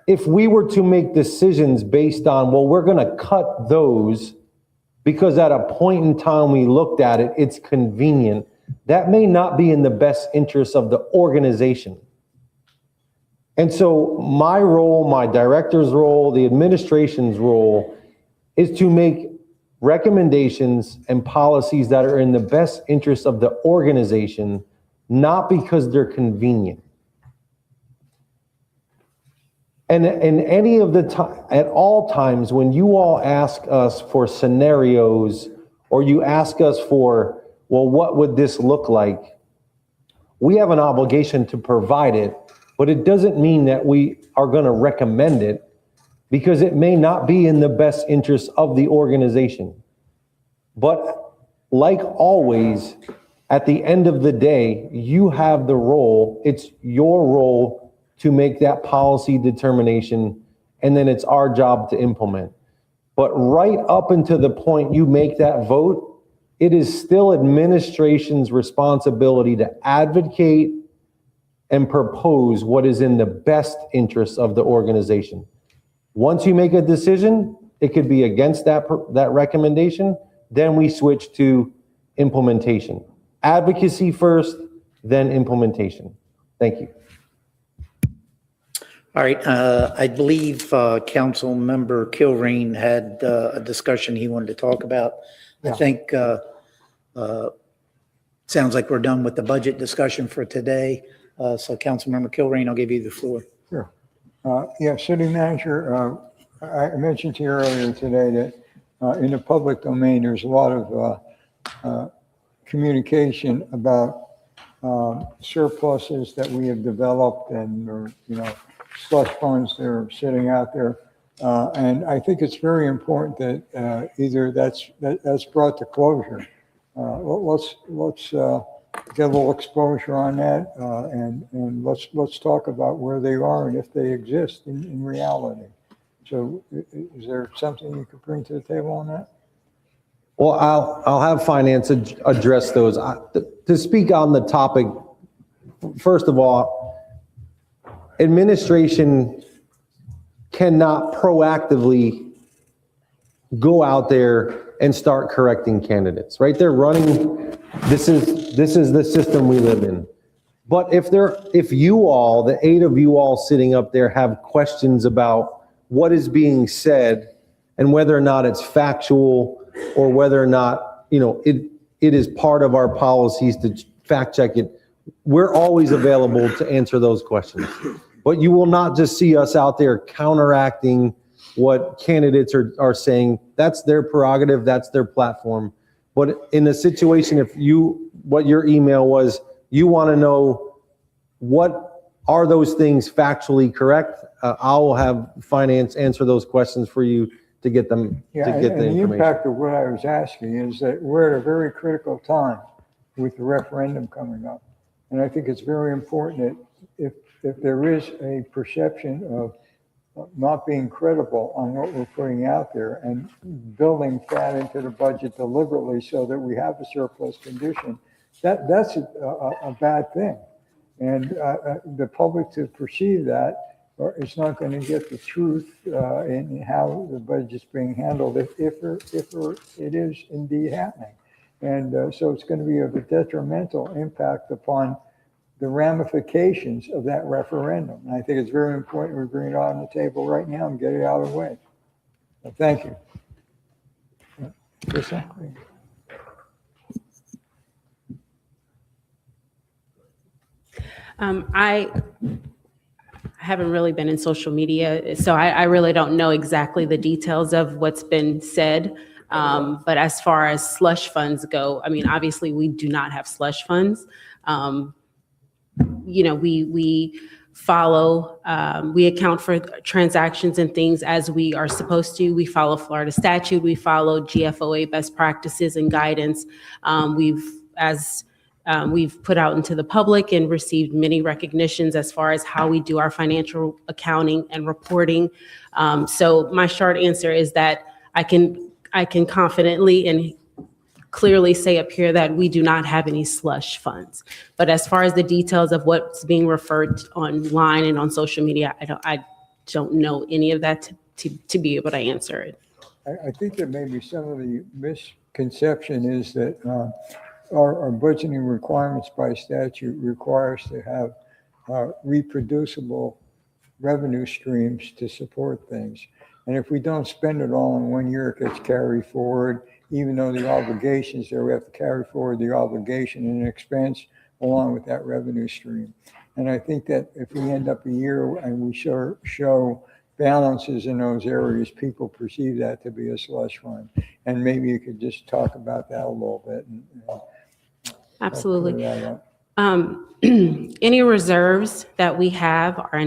if we were to make decisions based on, well, we're going to cut those because at a point in time we looked at it, it's convenient. That may not be in the best interest of the organization. And so my role, my director's role, the administration's role is to make recommendations and policies that are in the best interest of the organization, not because they're convenient. And in any of the time, at all times, when you all ask us for scenarios or you ask us for, well, what would this look like? We have an obligation to provide it, but it doesn't mean that we are going to recommend it because it may not be in the best interest of the organization. But like always, at the end of the day, you have the role. It's your role to make that policy determination, and then it's our job to implement. But right up until the point you make that vote, it is still administration's responsibility to advocate and propose what is in the best interest of the organization. Once you make a decision, it could be against that recommendation, then we switch to implementation. Advocacy first, then implementation. Thank you. All right, I believe Council Member Kilrain had a discussion he wanted to talk about. I think sounds like we're done with the budget discussion for today. So Councilmember Kilrain, I'll give you the floor. Sure. Yeah, city manager, I mentioned to you earlier today that in the public domain, there's a lot of communication about surpluses that we have developed and, or, slush funds that are sitting out there. And I think it's very important that either that's brought to closure. Let's get a little exposure on that, and let's talk about where they are and if they exist in reality. So is there something you could bring to the table on that? Well, I'll have finance address those. To speak on the topic, first of all, administration cannot proactively go out there and start correcting candidates, right? They're running, this is the system we live in. But if you all, the 8 of you all sitting up there, have questions about what is being said and whether or not it's factual or whether or not, it is part of our policies to fact check it, we're always available to answer those questions. But you will not just see us out there counteracting what candidates are saying. That's their prerogative, that's their platform. But in a situation, what your email was, you want to know what are those things factually correct? I will have finance answer those questions for you to get them, Yeah, to get and the the information. impact of what I was asking is that we're at a very critical time with the referendum coming up. And I think it's very important that if there is a perception of not being credible on what we're putting out there and building fat into the budget deliberately so that we have a surplus condition, that's a bad thing. And the public to perceive that is not going to get the truth in how the budget's being handled if it is indeed happening. And so it's going to be of a detrimental impact upon the ramifications of that referendum. And I think it's very important we bring it on the table right now and get it out of the way. So thank you. Krista? I haven't really been in social media, so I really don't know exactly the details of what's been said. But as far as slush funds go, I mean, obviously we do not have slush funds. We follow, we account for transactions and things as we are supposed to. We follow Florida statute. We follow GFOA best practices and guidance. We've put out into the public and received many recognitions as far as how we do our financial accounting and reporting. So my short answer is that I can confidently and clearly say up here that we do not have any slush funds. But as far as the details of what's being referred online and on social media, I don't know any of that to be able to answer it. I think that maybe some of the misconception is that our budgeting requirements by statute require us to have reproducible revenue streams to support things. And if we don't spend it all in 1 year, it gets carried forward, even though the obligations there, we have to carry forward the obligation and expense along with that revenue stream. And I think that if we end up a year and we show balances in those areas, people perceive that to be a slush fund. And maybe you could just talk about that a little bit. Absolutely. Any reserves that we have are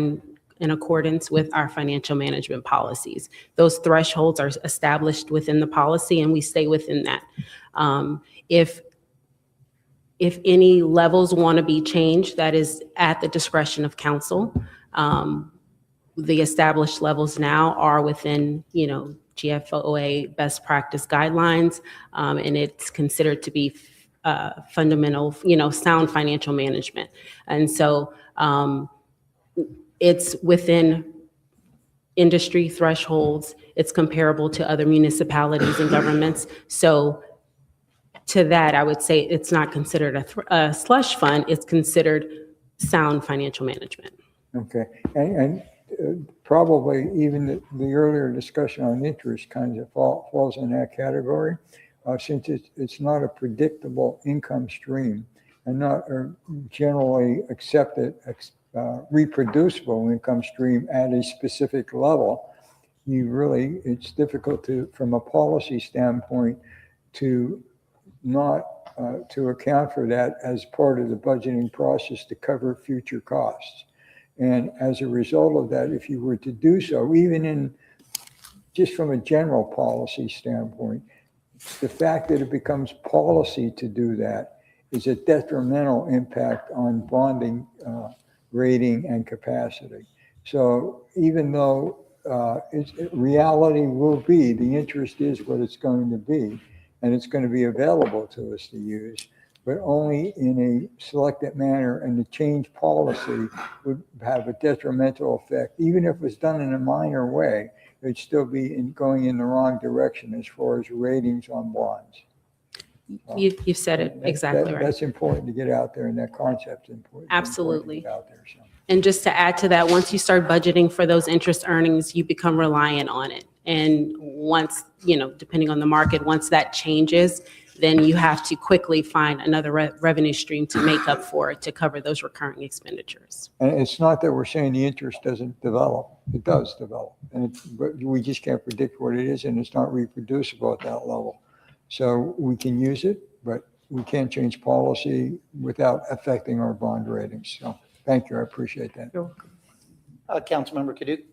in accordance with our financial management policies. Those thresholds are established within the policy and we stay within that. If any levels want to be changed, that is at the discretion of council. The established levels now are within, GFOA best practice guidelines, and it's considered to be fundamental, sound financial management. And so it's within industry thresholds. It's comparable to other municipalities and governments. So to that, I would say it's not considered a slush fund. It's considered sound financial management. Okay. And probably even the earlier discussion on interest kind of falls in that category, since it's not a predictable income stream and not generally accepted reproducible income stream at a specific level, it's difficult to, from a policy standpoint, to not to account for that as part of the budgeting process to cover future costs. And as a result of that, if you were to do so, even in just from a general policy standpoint, the fact that it becomes policy to do that is a detrimental impact on bonding, rating, and capacity. So even though reality will be, the interest is what it's going to be, and it's going to be available to us to use, but only in a selected manner, and the change policy would have a detrimental effect. Even if it was done in a minor way, it'd still be going in the wrong direction as far as ratings on bonds. You've said it exactly right. That's important to get out there, and that concept's important. Absolutely. To get out there, so. And just to add to that, once you start budgeting for those interest earnings, you become reliant on it. And once, depending on the market, once that changes, then you have to quickly find another revenue stream to make up for it, to cover those recurring expenditures. And it's not that we're saying the interest doesn't develop. It does develop. But we just can't predict what it is, and it's not reproducible at that level. So we can use it, but we can't change policy without affecting our bond ratings. So thank you. I appreciate that. Councilmember Kaduc.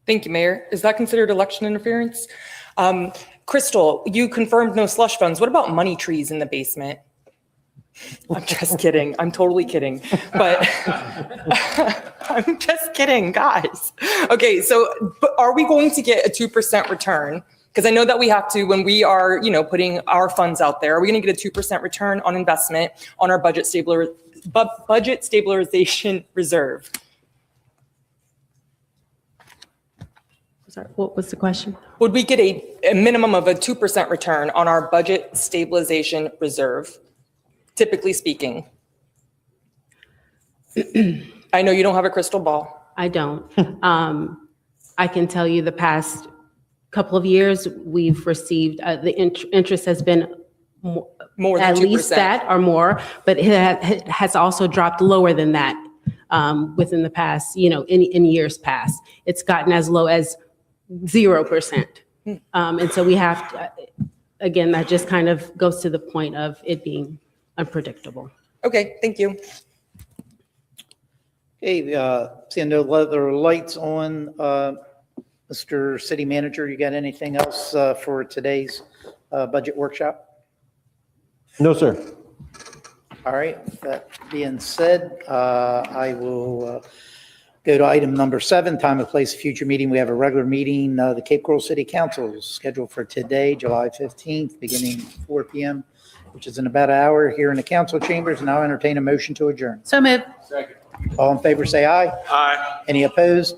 Thank you, Mayor. Is that considered election interference? Crystal, you confirmed no slush funds. What about money trees in the basement? I'm just kidding. I'm totally kidding. But I'm just kidding, guys. Okay, so but are we going to get a 2% return? Because I know that we have to, when we are, putting our funds out there, are we going to get a 2% return on investment on our budget stabilization reserve? Sorry, what was the question? Would we get a minimum of a 2% return on our budget stabilization reserve, typically speaking? I know you don't have a crystal ball. I don't. I can tell you the past couple of years, we've received, the interest has been more than at 2%. least that or more, but it has also dropped lower than that within the past, in years past. It's gotten as low as 0%. And so we have to, again, that just kind of goes to the point of it being unpredictable. Okay, thank you. Okay, seeing no other lights on, Mr. City Manager, you got anything else for today's budget workshop? No, sir. All right, that being said, I will go to item number 7, time and place of future meeting. We have a regular meeting, the Cape Coral City Council is scheduled for today, July 15th, beginning 4 p.m., which is in about an hour here in the council chambers. And I'll entertain a motion to adjourn. So moved. All in favor, say aye. Aye. Any opposed?